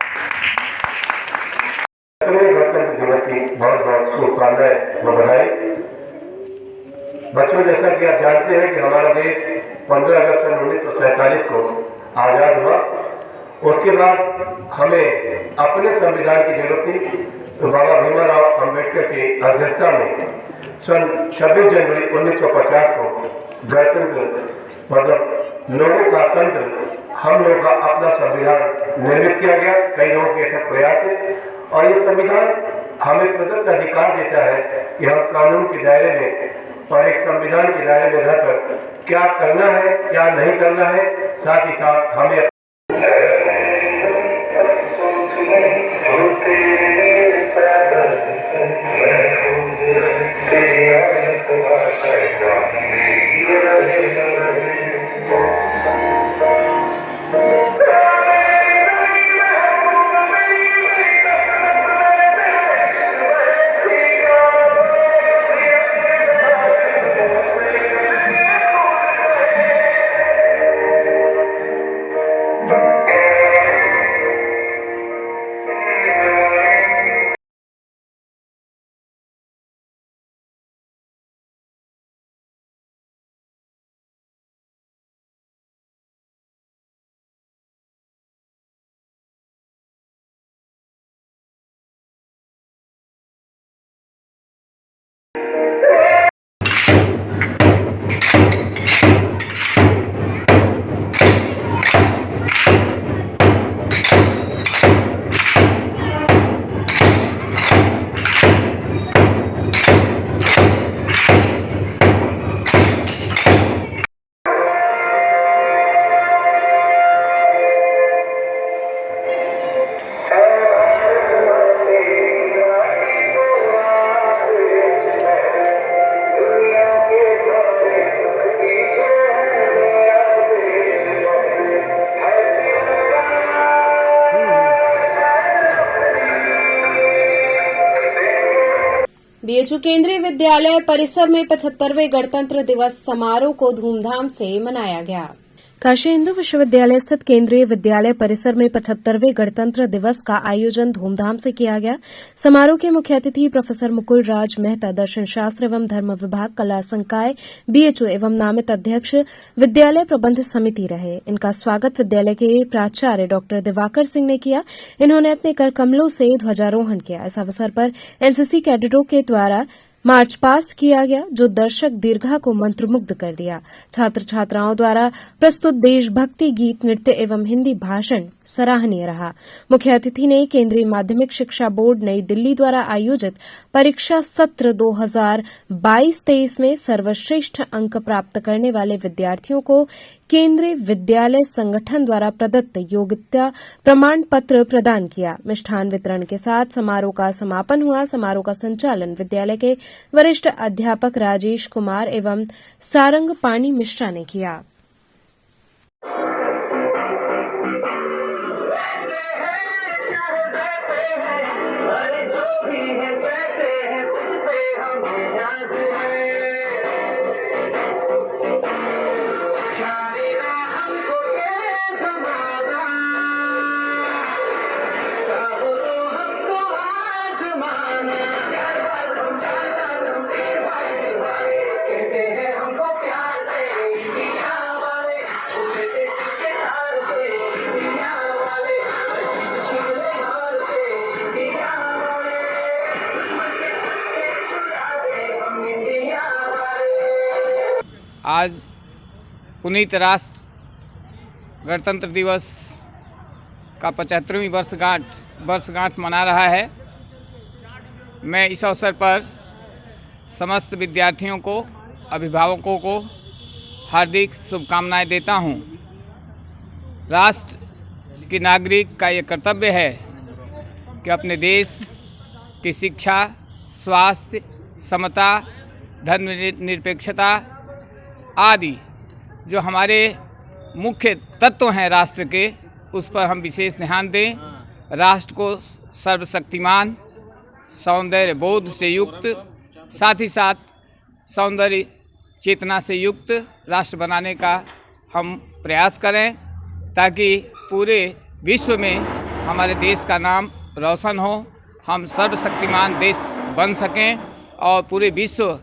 गणतंत्र दिवस की बहुत बहुत शुभकामनाएं व बधाई। बच्चों, जैसा कि आप जानते हैं कि हमारा देश 15 अगस्त सन 1947 को आज़ाद हुआ। उसके बाद हमें अपने संविधान की जरूरत थी, तो बाबा भीमराव अंबेडकर की अध्यक्षता में सन 26 जनवरी 1950 को गणतंत्र मतलब लोगों का तंत्र, हम लोगों का अपना संविधान निर्मित किया गया। कई लोगों के ऐसा प्रयास है और ये संविधान हमें प्रदत्त अधिकार देता है कि हम कानून के दायरे में और एक संविधान के दायरे में रहकर क्या करना है, क्या नहीं करना है, साथ ही साथ हमें बीएचयू केंद्रीय विद्यालय परिसर में 75वें गणतंत्र दिवस समारोह को धूमधाम से मनाया गया। काशी हिंदू विश्वविद्यालय स्थित केंद्रीय विद्यालय परिसर में 75वें गणतंत्र दिवस का आयोजन धूमधाम से किया गया। समारोह के मुख्य अतिथि प्रोफेसर मुकुल राज मेहता, दर्शन शास्त्र एवं धर्म विभाग, कला संकाय, बीएचयू एवं नामित अध्यक्ष विद्यालय प्रबंध समिति रहे। इनका स्वागत विद्यालय के प्राचार्य डॉक्टर दिवाकर सिंह ने किया। इन्होंने अपने कर कमलों से ध्वजारोहण किया। इस अवसर पर एनसीसी कैडेटों के द्वारा मार्च पास्ट किया गया, जो दर्शक दीर्घा को मंत्रमुग्ध कर दिया। छात्र छात्राओं द्वारा प्रस्तुत देशभक्ति गीत, नृत्य एवं हिंदी भाषण सराहनीय रहा। मुख्य अतिथि ने केंद्रीय माध्यमिक शिक्षा बोर्ड नई दिल्ली द्वारा आयोजित परीक्षा सत्र 2022-23 में सर्वश्रेष्ठ अंक प्राप्त करने वाले विद्यार्थियों को केंद्रीय विद्यालय संगठन द्वारा प्रदत्त योग्यता प्रमाण पत्र प्रदान किया। मिष्ठान वितरण के साथ समारोह का समापन हुआ। समारोह का संचालन विद्यालय के वरिष्ठ अध्यापक राजेश कुमार एवं सारंग पाणी मिश्रा ने किया। आज पुनीत राष्ट्र गणतंत्र दिवस का 75वीं वर्षगांठ मना रहा है। मैं इस अवसर पर समस्त विद्यार्थियों को, अभिभावकों को हार्दिक शुभकामनाएं देता हूं। राष्ट्र के नागरिक का ये कर्तव्य है कि अपने देश की शिक्षा, स्वास्थ्य, समता, धर्मनिरपेक्षता आदि जो हमारे मुख्य तत्व हैं राष्ट्र के, उस पर हम विशेष ध्यान दें। राष्ट्र को सर्वशक्तिमान, सौंदर्य बोध से युक्त, साथ ही साथ सौंदर्य चेतना से युक्त राष्ट्र बनाने का हम प्रयास करें, ताकि पूरे विश्व में हमारे देश का नाम रोशन हो, हम सर्वशक्तिमान देश बन सकें और पूरे विश्व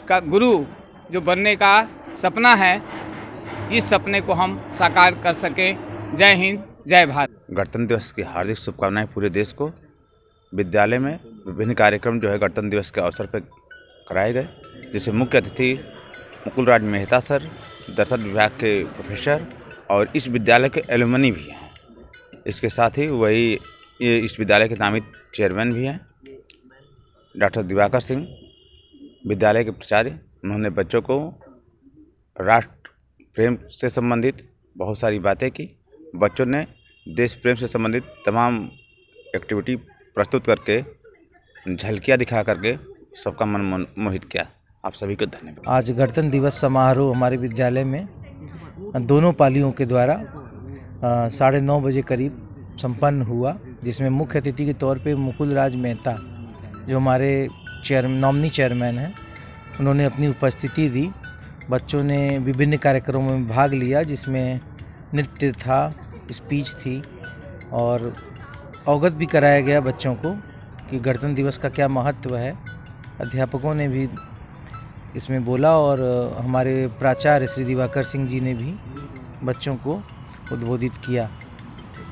का गुरु जो बनने का सपना है, इस सपने को हम साकार कर सकें। जय हिंद, जय भारत। गणतंत्र दिवस की हार्दिक शुभकामनाएं पूरे देश को। विद्यालय में विभिन्न कार्यक्रम जो है गणतंत्र दिवस के अवसर पर कराए गए, जिसमें मुख्य अतिथि मुकुल राज मेहता सर, दर्शन विभाग के प्रोफेसर और इस विद्यालय के एलुमनी भी हैं। इसके साथ ही इस विद्यालय के नामित चेयरमैन भी हैं डॉक्टर दिवाकर सिंह, विद्यालय के प्राचार्य। उन्होंने बच्चों को राष्ट्र प्रेम से संबंधित बहुत सारी बातें की। बच्चों ने देश प्रेम से संबंधित तमाम एक्टिविटी प्रस्तुत करके, झलकियाँ दिखा करके सबका मन मोहित किया। आप सभी को धन्यवाद। आज गणतंत्र दिवस समारोह हमारे विद्यालय में दोनों पालियों के द्वारा 9:30 बजे करीब संपन्न हुआ, जिसमें मुख्य अतिथि के तौर पे मुकुल राज मेहता जो हमारे नॉमिनी चेयरमैन हैं, उन्होंने अपनी उपस्थिति दी। बच्चों ने विभिन्न कार्यक्रमों में भाग लिया, जिसमें नृत्य था, स्पीच थी और अवगत भी कराया गया बच्चों को कि गणतंत्र दिवस का क्या महत्व है। अध्यापकों ने भी इसमें बोला और हमारे प्राचार्य श्री दिवाकर सिंह जी ने भी बच्चों को उद्बोधित किया।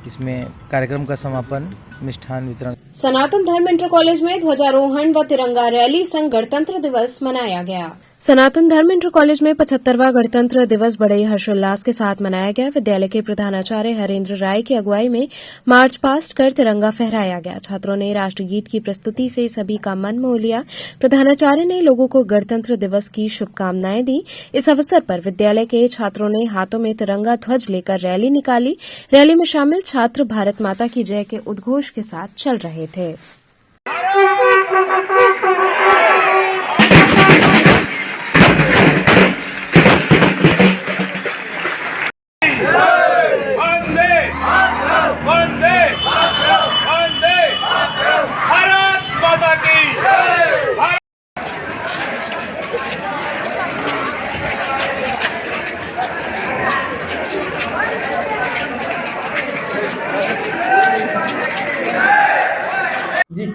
इसमें कार्यक्रम का समापन मिष्ठान वितरण। सनातन धर्म इंटर कॉलेज में ध्वजारोहण व तिरंगा रैली संग गणतंत्र दिवस मनाया गया। सनातन धर्म इंटर कॉलेज में 75वां गणतंत्र दिवस बड़े हर्षोल्लास के साथ मनाया गया। विद्यालय के प्रधानाचार्य हरेंद्र राय की अगुवाई में मार्च पास्ट कर तिरंगा फहराया गया। छात्रों ने राष्ट्रगीत की प्रस्तुति से सभी का मन मोह लिया। प्रधानाचार्य ने लोगों को गणतंत्र दिवस की शुभकामनाएं दी। इस अवसर पर विद्यालय के छात्रों ने हाथों में तिरंगा ध्वज लेकर रैली निकाली। रैली में शामिल छात्र भारत माता की जय के उद्घोष के साथ चल रहे थे।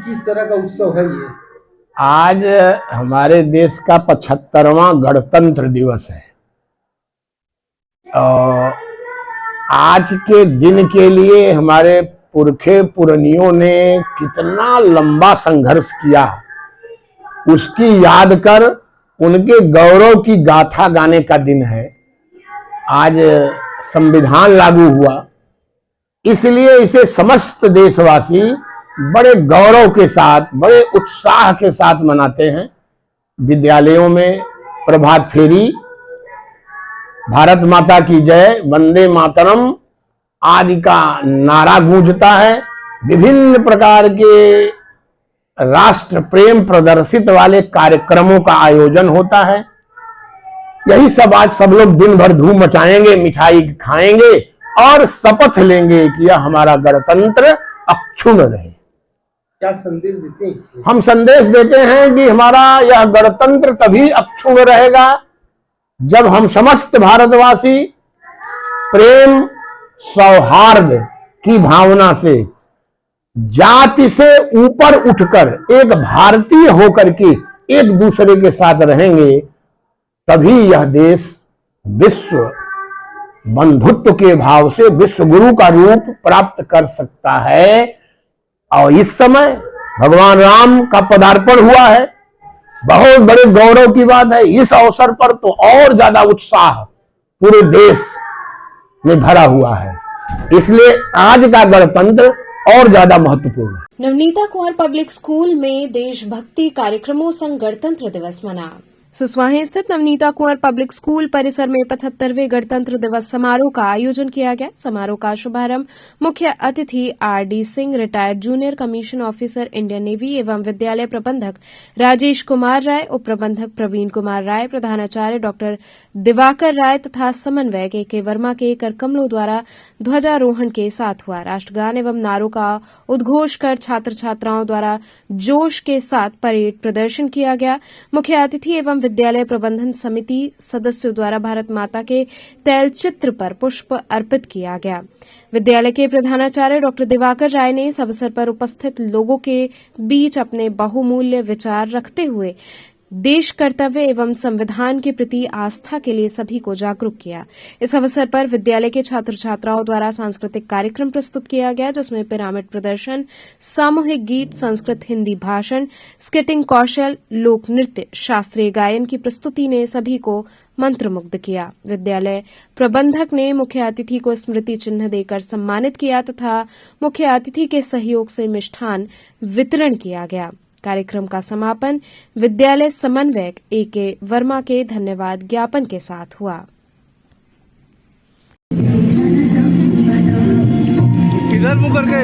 किस तरह का उत्सव है ये? आज हमारे देश का 75वां गणतंत्र दिवस है और आज के दिन के लिए हमारे पुरखे पुरनियों ने कितना लंबा संघर्ष किया, उसकी याद कर उनके गौरव की गाथा गाने का दिन है। आज संविधान लागू हुआ इसलिए इसे समस्त देशवासी बड़े गौरव के साथ, बड़े उत्साह के साथ मनाते हैं। विद्यालयों में प्रभात फेरी, भारत माता की जय, वंदे मातरम आदि का नारा गूंजता है। विभिन्न प्रकार के राष्ट्र प्रेम प्रदर्शित वाले कार्यक्रमों का आयोजन होता है। यही सब आज सब लोग दिन भर धूम मचाएंगे, मिठाई खाएंगे और शपथ लेंगे कि यह हमारा गणतंत्र अक्षुण्ण रहे। क्या संदेश देते हैं इससे? हम संदेश देते हैं कि हमारा यह गणतंत्र तभी अक्षुण्ण रहेगा जब हम समस्त भारतवासी प्रेम सौहार्द की भावना से, जाति से ऊपर उठकर एक भारतीय होकर के एक दूसरे के साथ रहेंगे, तभी यह देश विश्व बंधुत्व के भाव से विश्व गुरु का रूप प्राप्त कर सकता है। और इस समय भगवान राम का पदार्पण हुआ है, बहुत बड़े गौरव की बात है। इस अवसर पर तो और ज्यादा उत्साह पूरे देश में भरा हुआ है, इसलिए आज का गणतंत्र और ज्यादा महत्वपूर्ण है। नवनीता कुंवर पब्लिक स्कूल में देशभक्ति कार्यक्रमों संग गणतंत्र दिवस मना। सुसवाही स्थित नवनीता कुंवर पब्लिक स्कूल परिसर में 75वें गणतंत्र दिवस समारोह का आयोजन किया गया। समारोह का शुभारंभ मुख्य अतिथि RD. Singh, retired junior commission officer Indian navy एवं विद्यालय प्रबंधक राजेश कुमार राय, उप प्रबंधक प्रवीण कुमार राय, प्रधानाचार्य डॉक्टर दिवाकर राय तथा समन्वयक ए.के. वर्मा के करकमलों द्वारा ध्वजारोहण के साथ हुआ। राष्ट्रगान एवं नारों का उद्घोष कर छात्र छात्राओं द्वारा जोश के साथ परेड प्रदर्शन किया गया। मुख्य अतिथि एवं विद्यालय प्रबंधन समिति सदस्यों द्वारा भारत माता के तैलचित्र पर पुष्प अर्पित किया गया। विद्यालय के प्रधानाचार्य डॉक्टर दिवाकर राय ने इस अवसर पर उपस्थित लोगों के बीच अपने बहुमूल्य विचार रखते हुए देश कर्तव्य एवं संविधान के प्रति आस्था के लिए सभी को जागरूक किया। इस अवसर पर विद्यालय के छात्र छात्राओं द्वारा सांस्कृतिक कार्यक्रम प्रस्तुत किया गया, जिसमें पिरामिड प्रदर्शन, सामूहिक गीत, संस्कृत हिंदी भाषण, स्किटिंग कौशल, लोक नृत्य, शास्त्रीय गायन की प्रस्तुति ने सभी को मंत्रमुग्ध किया। विद्यालय प्रबंधक ने मुख्य अतिथि को स्मृति चिन्ह देकर सम्मानित किया तथा मुख्य अतिथि के सहयोग से मिष्ठान वितरण किया गया। कार्यक्रम का समापन विद्यालय समन्वयक ए.के. वर्मा के धन्यवाद ज्ञापन के साथ हुआ। किधर मुंह करके?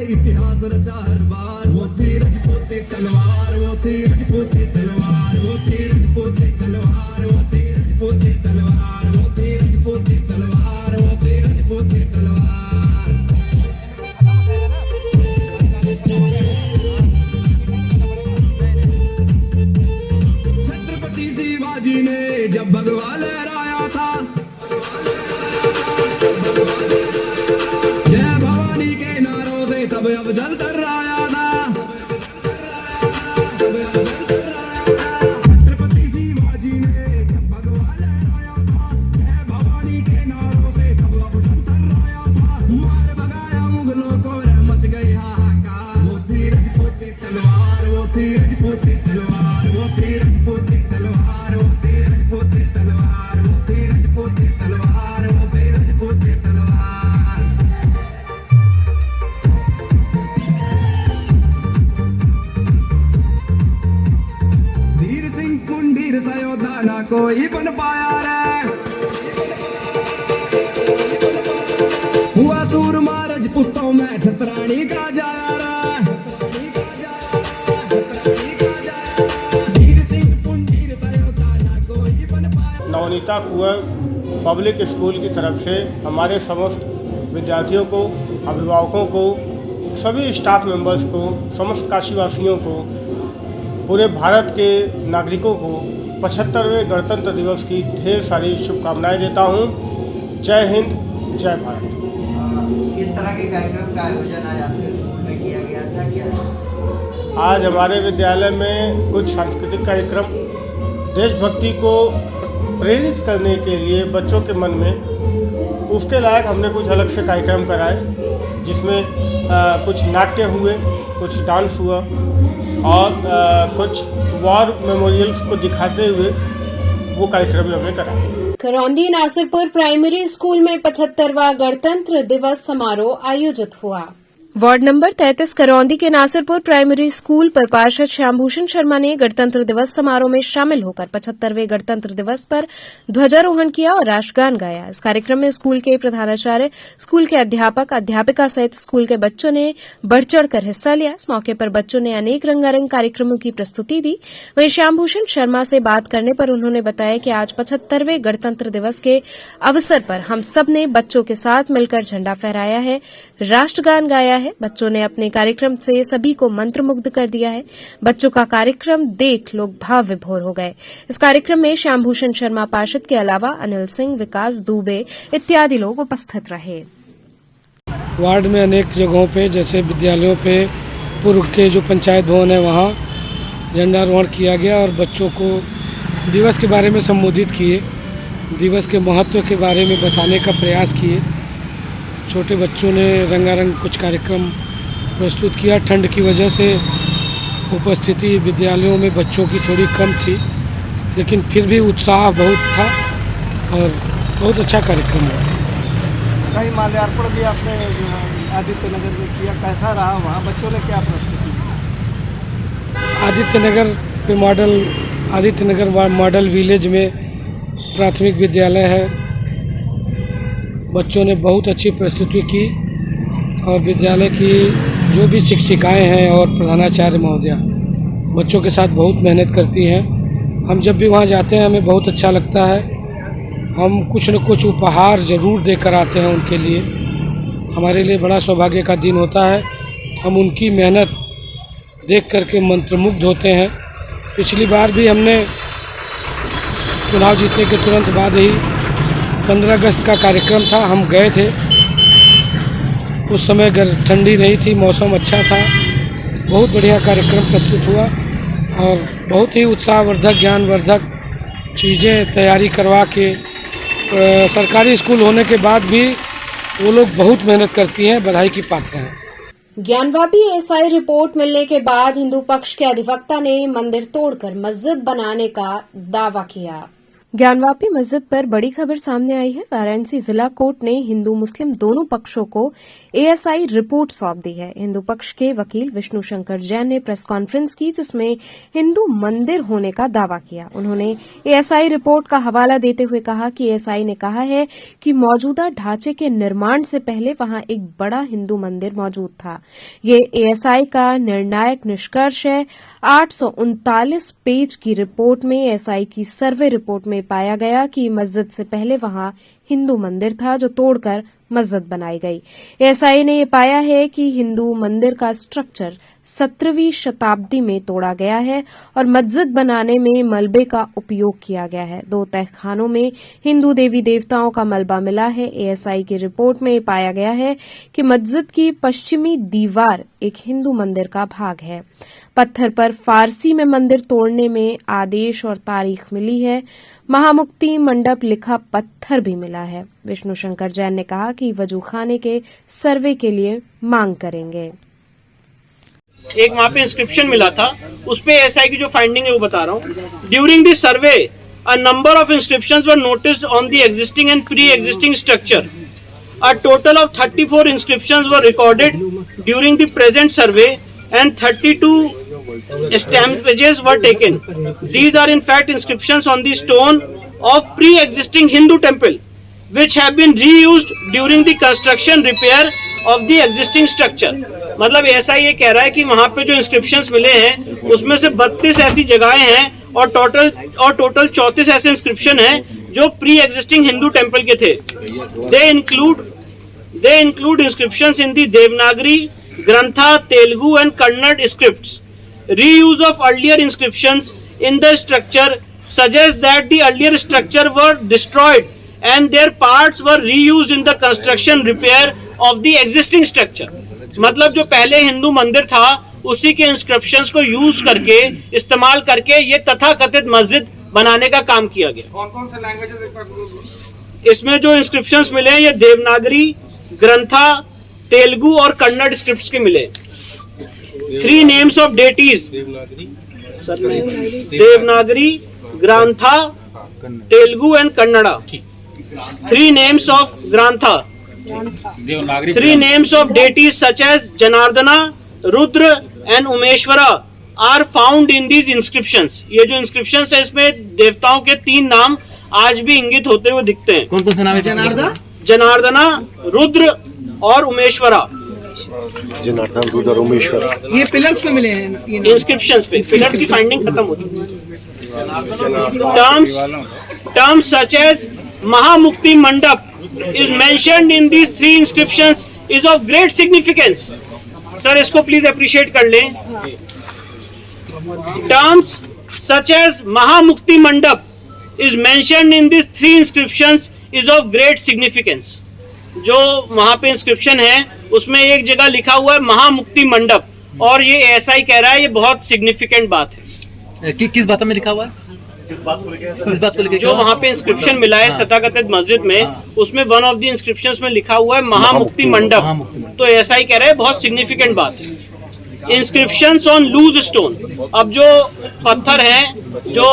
इतिहास रचा हर बार, वो थी रजपूती तलवार, वो थी रजपूती तलवार, वो थी रजपूती तलवार, वो थी रजपूती तलवार, वो थी रजपूती तलवार, वो थी रजपूती तलवार। छत्रपति शिवाजी ने जब भगवा लहराया था, जय भवानी के नारों से तब अफजल तर्राया था। छत्रपति शिवाजी ने जब भगवा लहराया था, जय भवानी के नारों से तब अफजल तर्राया था। मार भगाया मुगलों को, मच गई हाहाकार, वो थी रजपूती तलवार, वो थी रजपूती तलवार। कोई बन पाया रे। हुआ सूरमा रजपूतों में छतरानी का जाया रे। नवनीता कुंवर पब्लिक स्कूल की तरफ से हमारे समस्त विद्यार्थियों को, अभिभावकों को, सभी स्टाफ मेंबर्स को, समस्त काशीवासियों को, पूरे भारत के नागरिकों को 75वें गणतंत्र दिवस की ढेर सारी शुभकामनाएं देता हूं। जय हिंद, जय भारत। किस तरह के कार्यक्रम का आयोजन आज आपके स्कूल में किया गया था? क्या आज हमारे विद्यालय में कुछ सांस्कृतिक कार्यक्रम, देशभक्ति को प्रेरित करने के लिए बच्चों के मन में उसके लायक हमने कुछ अलग से कार्यक्रम कराए, जिसमें कुछ नाट्य हुए, कुछ डांस हुआ और कुछ वॉर मेमोरियल्स को दिखाते हुए वो कार्यक्रम हमने कराए। करौंदी नासिरपुर प्राइमरी स्कूल में 75वां गणतंत्र दिवस समारोह आयोजित हुआ। वार्ड नंबर 33 करौंदी के नासिरपुर प्राइमरी स्कूल पर पार्षद श्यामभूषण शर्मा ने गणतंत्र दिवस समारोह में शामिल होकर 75वें गणतंत्र दिवस पर ध्वजारोहण किया और राष्ट्रगान गाया। इस कार्यक्रम में स्कूल के प्रधानाचार्य, स्कूल के अध्यापक, अध्यापिका सहित स्कूल के बच्चों ने बढ़ चढ़कर हिस्सा लिया। इस मौके पर बच्चों ने अनेक रंगारंग कार्यक्रमों की प्रस्तुति दी। वहीं श्यामभूषण शर्मा से बात करने पर उन्होंने बताया कि आज 75वें गणतंत्र दिवस के अवसर पर हम सब ने बच्चों के साथ मिलकर झंडा फहराया है, राष्ट्रगान गाया है। बच्चों ने अपने कार्यक्रम से सभी को मंत्रमुग्ध कर दिया है। बच्चों का कार्यक्रम देख लोग भाव विभोर हो गए। इस कार्यक्रम में श्यामभूषण शर्मा पार्षद के अलावा अनिल सिंह, विकास दुबे इत्यादि लोग उपस्थित रहे। वार्ड में अनेक जगहों पे, जैसे विद्यालयों पे, पूर्व के जो पंचायत भवन है वहाँ झंडारोहण किया गया और बच्चों को दिवस के बारे में संबोधित किए, दिवस के महत्व के बारे में बताने का प्रयास किए। छोटे बच्चों ने रंगारंग कुछ कार्यक्रम प्रस्तुत किया। ठंड की वजह से उपस्थिति विद्यालयों में बच्चों की थोड़ी कम थी, लेकिन फिर भी उत्साह बहुत था और बहुत अच्छा कार्यक्रम हुआ। कहीं माल्यार्पण भी आपने आदित्य नगर में किया, कैसा रहा वहाँ? बच्चों ने क्या प्रस्तुति की? आदित्य नगर मॉडल विलेज में प्राथमिक विद्यालय है। बच्चों ने बहुत अच्छी प्रस्तुति की और विद्यालय की जो भी शिक्षिकाएं हैं और प्रधानाचार्य महोदया बच्चों के साथ बहुत मेहनत करती हैं। हम जब भी वहाँ जाते हैं हमें बहुत अच्छा लगता है। हम कुछ न कुछ उपहार ज़रूर देकर आते हैं उनके लिए। हमारे लिए बड़ा सौभाग्य का दिन होता है। हम उनकी मेहनत देख करके मंत्रमुग्ध होते हैं। पिछली बार भी हमने चुनाव जीतने के तुरंत बाद ही 15 अगस्त का कार्यक्रम था, हम गए थे। उस समय ठंडी नहीं थी, मौसम अच्छा था। बहुत बढ़िया कार्यक्रम प्रस्तुत हुआ और बहुत ही उत्साहवर्धक, ज्ञानवर्धक चीज़ें तैयारी करवा के सरकारी स्कूल होने के बाद भी वो लोग बहुत मेहनत करती हैं, बधाई की पात्र हैं। ज्ञानवापी एएसआई रिपोर्ट मिलने के बाद हिंदू पक्ष के अधिवक्ता ने मंदिर तोड़कर मस्जिद बनाने का दावा किया। ज्ञानवापी मस्जिद पर बड़ी खबर सामने आई है। वाराणसी जिला कोर्ट ने हिंदू मुस्लिम दोनों पक्षों को एएसआई रिपोर्ट सौंप दी है। हिंदू पक्ष के वकील विष्णु शंकर जैन ने प्रेस कॉन्फ्रेंस की, जिसमें हिंदू मंदिर होने का दावा किया। उन्होंने एएसआई रिपोर्ट का हवाला देते हुए कहा कि एएसआई ने कहा है कि मौजूदा ढांचे के निर्माण से पहले वहां एक बड़ा हिंदू मंदिर मौजूद था। ये एएसआई का निर्णायक निष्कर्ष है। 839 पेज की रिपोर्ट में एएसआई की सर्वे रिपोर्ट में पाया गया कि मस्जिद से पहले वहां हिंदू मंदिर था, जो तोड़कर मस्जिद बनाई गई। एएसआई ने यह पाया है कि हिंदू मंदिर का स्ट्रक्चर 17वीं शताब्दी में तोड़ा गया है और मस्जिद बनाने में मलबे का उपयोग किया गया है। 2 तहखानों में हिंदू देवी देवताओं का मलबा मिला है। एएसआई की रिपोर्ट में पाया गया है कि मस्जिद की पश्चिमी दीवार एक हिंदू मंदिर का भाग है। पत्थर पर फारसी में मंदिर तोड़ने में आदेश और तारीख मिली है। महामुक्ति मंडप लिखा पत्थर भी मिला है। विष्णु शंकर जैन ने कहा कि वजूखाने के सर्वे के लिए मांग करेंगे। एक वहाँ पे इंस्क्रिप्शन मिला था, उस पे एएसआई की जो फाइंडिंग है वो बता रहा हूँ। During this survey a number of inscriptions were noticed on the existing and pre-existing structure. A total of 34 inscriptions were recorded during the present survey and 32 Stampages were taken. These are in fact inscriptions on the stone of pre-existing Hindu temple, which have been reused during the construction repair of the existing structure. मतलब ऐसा ये कह रहा है कि वहाँ पे जो इंस्क्रिप्शंस मिले हैं उसमें से 32 ऐसी जगहें हैं और टोटल 34 ऐसे इंस्क्रिप्शन हैं जो प्री एग्जिस्टिंग हिंदू टेम्पल के थे. They include inscriptions in the Devanagari, Grantha, Telugu and Kannada scripts. Reuse of earlier inscriptions in the structure suggests that the earlier structure were destroyed and their parts were reused in the construction repair of the existing structure. मतलब जो पहले हिंदू मंदिर था उसी के inscriptions को use करके इस्तेमाल करके ये तथाकथित मस्जिद बनाने का काम किया गया. कौन-कौन से लैंग्वेजेस इसमें जो इंस्क्रिप्शंस मिले हैं ये देवनागरी, ग्रंथा, तेलुगु और कन्नड़ स्क्रिप्ट्स के मिले. 3 names of deities, Devanagari, Grantha, Telugu and Kannada. 3 names of Grantha. 3 names of deities such as Janardana, Rudra and Umeshwara are found in these inscriptions. ये जो inscriptions है इसमें देवताओं के 3 नाम आज भी इंगित होते हुए दिखते हैं. कौन कौन सा नाम है? जनार्दना, रुद्र और उमेश्वरा. जनार्दन, रुद्र और उमेश्वरा. ये पिलर्स पे मिले हैं इंस्क्रिप्शंस पे. पिलर्स की फाइंडिंग खत्म हो चुकी है. Terms such as Mahamukti Mandap is mentioned in these 3 inscriptions is of great significance. Sir इसको प्लीज अप्रिशिएट कर लें. Terms such as Mahamukti Mandap is mentioned in these 3 inscriptions is of great significance. जो वहाँ पे inscription है उसमें एक जगह लिखा हुआ है महामुक्ति मंडप और ये ऐसा ही कह रहा है. ये बहुत सिग्निफिकेंट बात है. किस बात में लिखा हुआ है? इस बात को लेके जो वहाँ पे इंस्क्रिप्शन मिला है तथाकथित मस्जिद में उसमें वन ऑफ द इंस्क्रिप्शंस में लिखा हुआ है महामुक्ति मंडप. तो ऐसा ही कह रहा है. बहुत सिग्निफिकेंट बात है. Inscriptions on loose stone. अब जो पत्थर हैं जो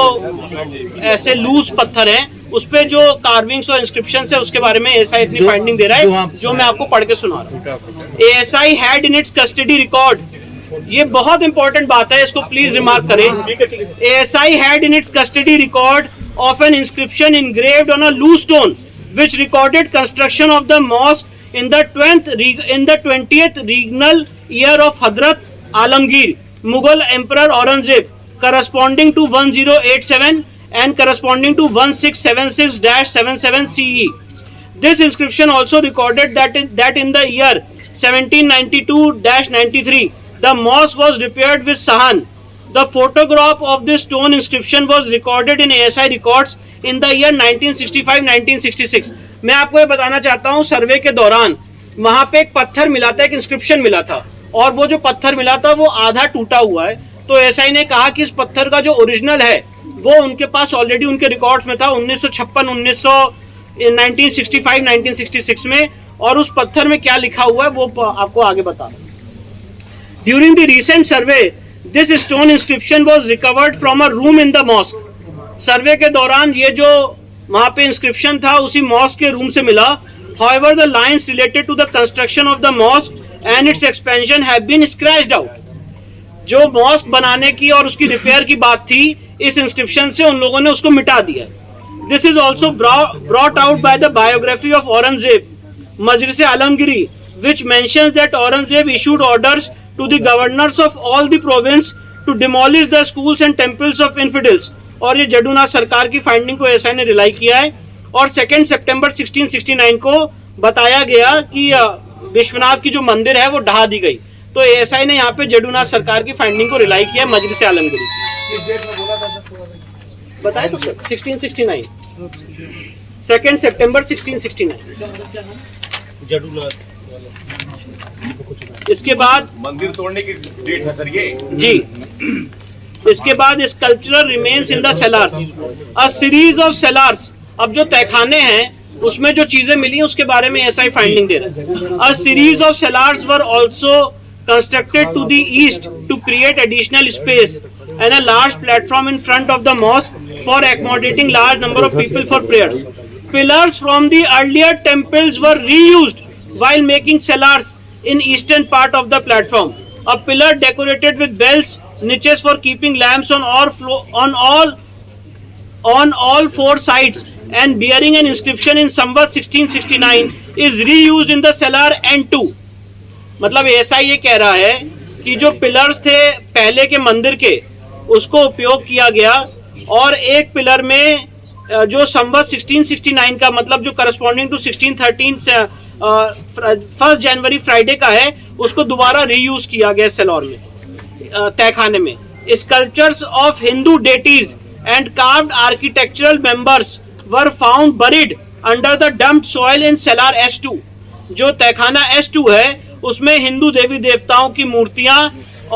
ऐसे लूज पत्थर हैं उस पे जो कार्विंग्स और इंस्क्रिप्शंस है उसके बारे में एएसआई अपनी फाइंडिंग दे रहा है जो मैं आपको पढ़ के सुना रहा हूँ. ASI had in its custody record. ये बहुत इंपॉर्टेंट बात है, इसको प्लीज रिमार्क करें. ASI had in its custody record of an inscription engraved on a loose stone which recorded construction of the mosque in the 20th regnal year of Hadrat Alamgir, Mughal Emperor Aurangzeb, corresponding to 1087 and corresponding to 1676-77 CE. This inscription also recorded that in the year 1792-93, the mosque was repaired with sahan. The photograph of this stone inscription was recorded in ASI records in the year 1965-1966. मैं आपको ये बताना चाहता हूँ सर्वे के दौरान वहाँ पे एक पत्थर मिला था, एक इंस्क्रिप्शन मिला था और वो जो पत्थर मिला था वो आधा टूटा हुआ है. तो एसआई ने कहा कि इस पत्थर का जो ओरिजिनल है वो उनके पास ऑलरेडी उनके रिकॉर्ड्स में था 1965-1966 में. और उस पत्थर में क्या लिखा हुआ है वो आपको आगे बता रहा हूँ. During the recent survey this stone inscription was recovered from a room in the mosque. Survey के दौरान ये जो वहां पे इंस्क्रिप्शन था उसी मॉस्क के रूम से मिला. However, the lines related to the construction of the mosque and its expansion have been scratched out. जो मॉस्क बनाने की और उसकी रिपेयर की बात थी इस इंस्क्रिप्शन से उन लोगों ने उसको मिटा दिया. This is also brought out by the biography of Aurangzeb, Majlis Alamgiri, which mentions that Aurangzeb issued orders to the governors of all the province to demolish the schools and temples of infidels. और ये जडूनाथ सरकार की finding को SI ने rely किया है और 2 सितंबर 1669 को बताया गया कि विश्वनाथ की जो मंदिर है वो ढहा दी गई. तो एसआई ने यहाँ पे जडूनाथ सरकार की फाइंडिंग को रिलाई किया है मजलिस आलमगिरी. बताए तो सर 1669 2 सितंबर 1669. इसके बाद मंदिर तोड़ने की डेट है सर ये जी. इसके बाद sculptural remains in the cellars, a series of cellars. अब जो तहखाने हैं उसमें जो चीजें मिली उसके बारे में एसआई फाइंडिंग दे रहा है. A series of cellars were also constructed to the east to create additional space and a large platform in front of the mosque for accommodating large number of people for prayers. Pillars from the earlier temples were reused while making cellars in eastern part of the platform. A pillar decorated with bells niches for keeping lamps on all four sides and bearing an inscription in Samvat 1669 is reused in the cellar N2. मतलब ऐसा ये कह रहा है कि जो pillars थे पहले के मंदिर के उसको उपयोग किया गया और एक पिलर में जो संवत 1669 का मतलब जो करस्पॉन्डिंग टू 1613 1 जनवरी फ्राइडे का है उसको दोबारा रीयूज किया गया सेलौर में तहखाने में. Sculptures of Hindu deities and carved architectural members were found buried under the dumped soil in cellar S2. जो तहखाना S2 है उसमें हिंदू देवी देवताओं की मूर्तियां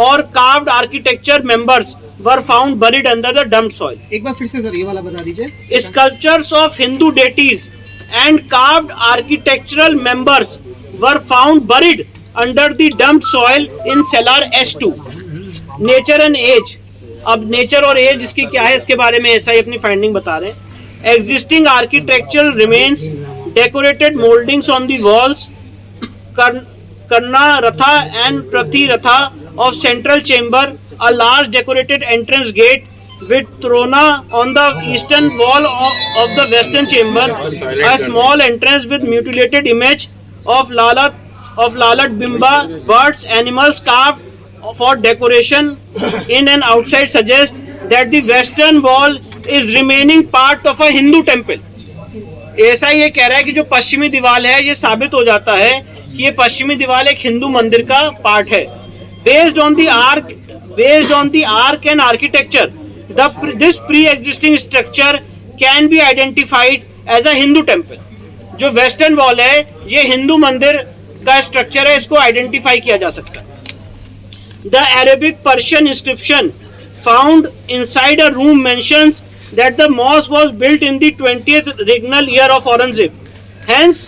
और carved architecture members were found buried under the dumped soil. एक बार फिर से सर ये वाला बता दीजिए. Sculptures of Hindu deities and carved architectural members were found buried under the dumped soil in cellar S2. Nature and age. अब nature और एज इसकी क्या है इसके बारे में ऐसा ही अपनी फाइंडिंग बता रहे हैं. Existing architectural remains, decorated moldings on the walls, Karna Ratha and Prathi Ratha of central chamber, a large decorated entrance gate with Trona on the eastern wall of the western chamber, a small entrance with mutilated image of Lalat Bimba, birds, animals carved for decoration in and outside suggest that the western wall is remaining part of a Hindu temple. ऐसा ये कह रहा है कि जो पश्चिमी दीवार है ये साबित हो जाता है कि ये पश्चिमी दीवार एक हिंदू मंदिर का पार्ट है. Based on the arc and architecture, this pre-existing structure can be identified as a Hindu temple. जो वेस्टर्न वॉल है ये हिंदू मंदिर का स्ट्रक्चर है, इसको आइडेंटिफाई किया जा सकता है. The Arabic Persian inscription found inside a room mentions that the mosque was built in the 20th regnal year of Aurangzeb. Hence,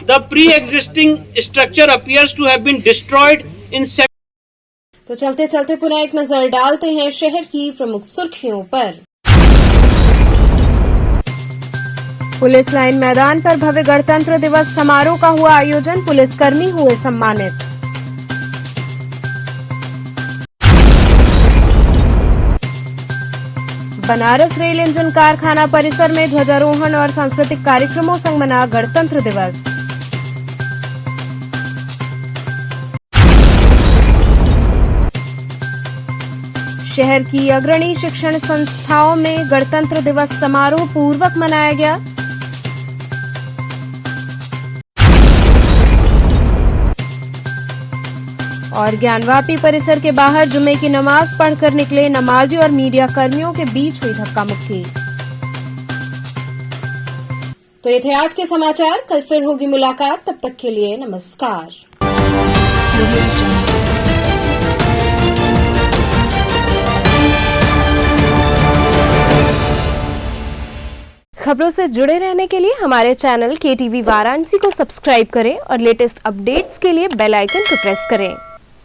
the pre-existing structure appears to have been destroyed in. तो चलते चलते पुनः एक नजर डालते हैं शहर की प्रमुख सुर्खियों पर. पुलिस लाइन मैदान पर भव्य गणतंत्र दिवस समारोह का हुआ आयोजन, पुलिसकर्मी हुए सम्मानित. बनारस रेल इंजन कारखाना परिसर में ध्वजारोहण और सांस्कृतिक कार्यक्रमों संग मना गणतंत्र दिवस. शहर की अग्रणी शिक्षण संस्थाओं में गणतंत्र दिवस समारोह पूर्वक मनाया गया. और ज्ञानवापी परिसर के बाहर जुमे की नमाज पढ़कर निकले नमाजी और मीडिया कर्मियों के बीच हुई धक्का मुक्की. तो ये थे आज के समाचार. कल फिर होगी मुलाकात, तब तक के लिए नमस्कार. खबरों से जुड़े रहने के लिए हमारे चैनल KTV वाराणसी को सब्सक्राइब करें और लेटेस्ट अपडेट्स के लिए बेल आइकन को प्रेस करें.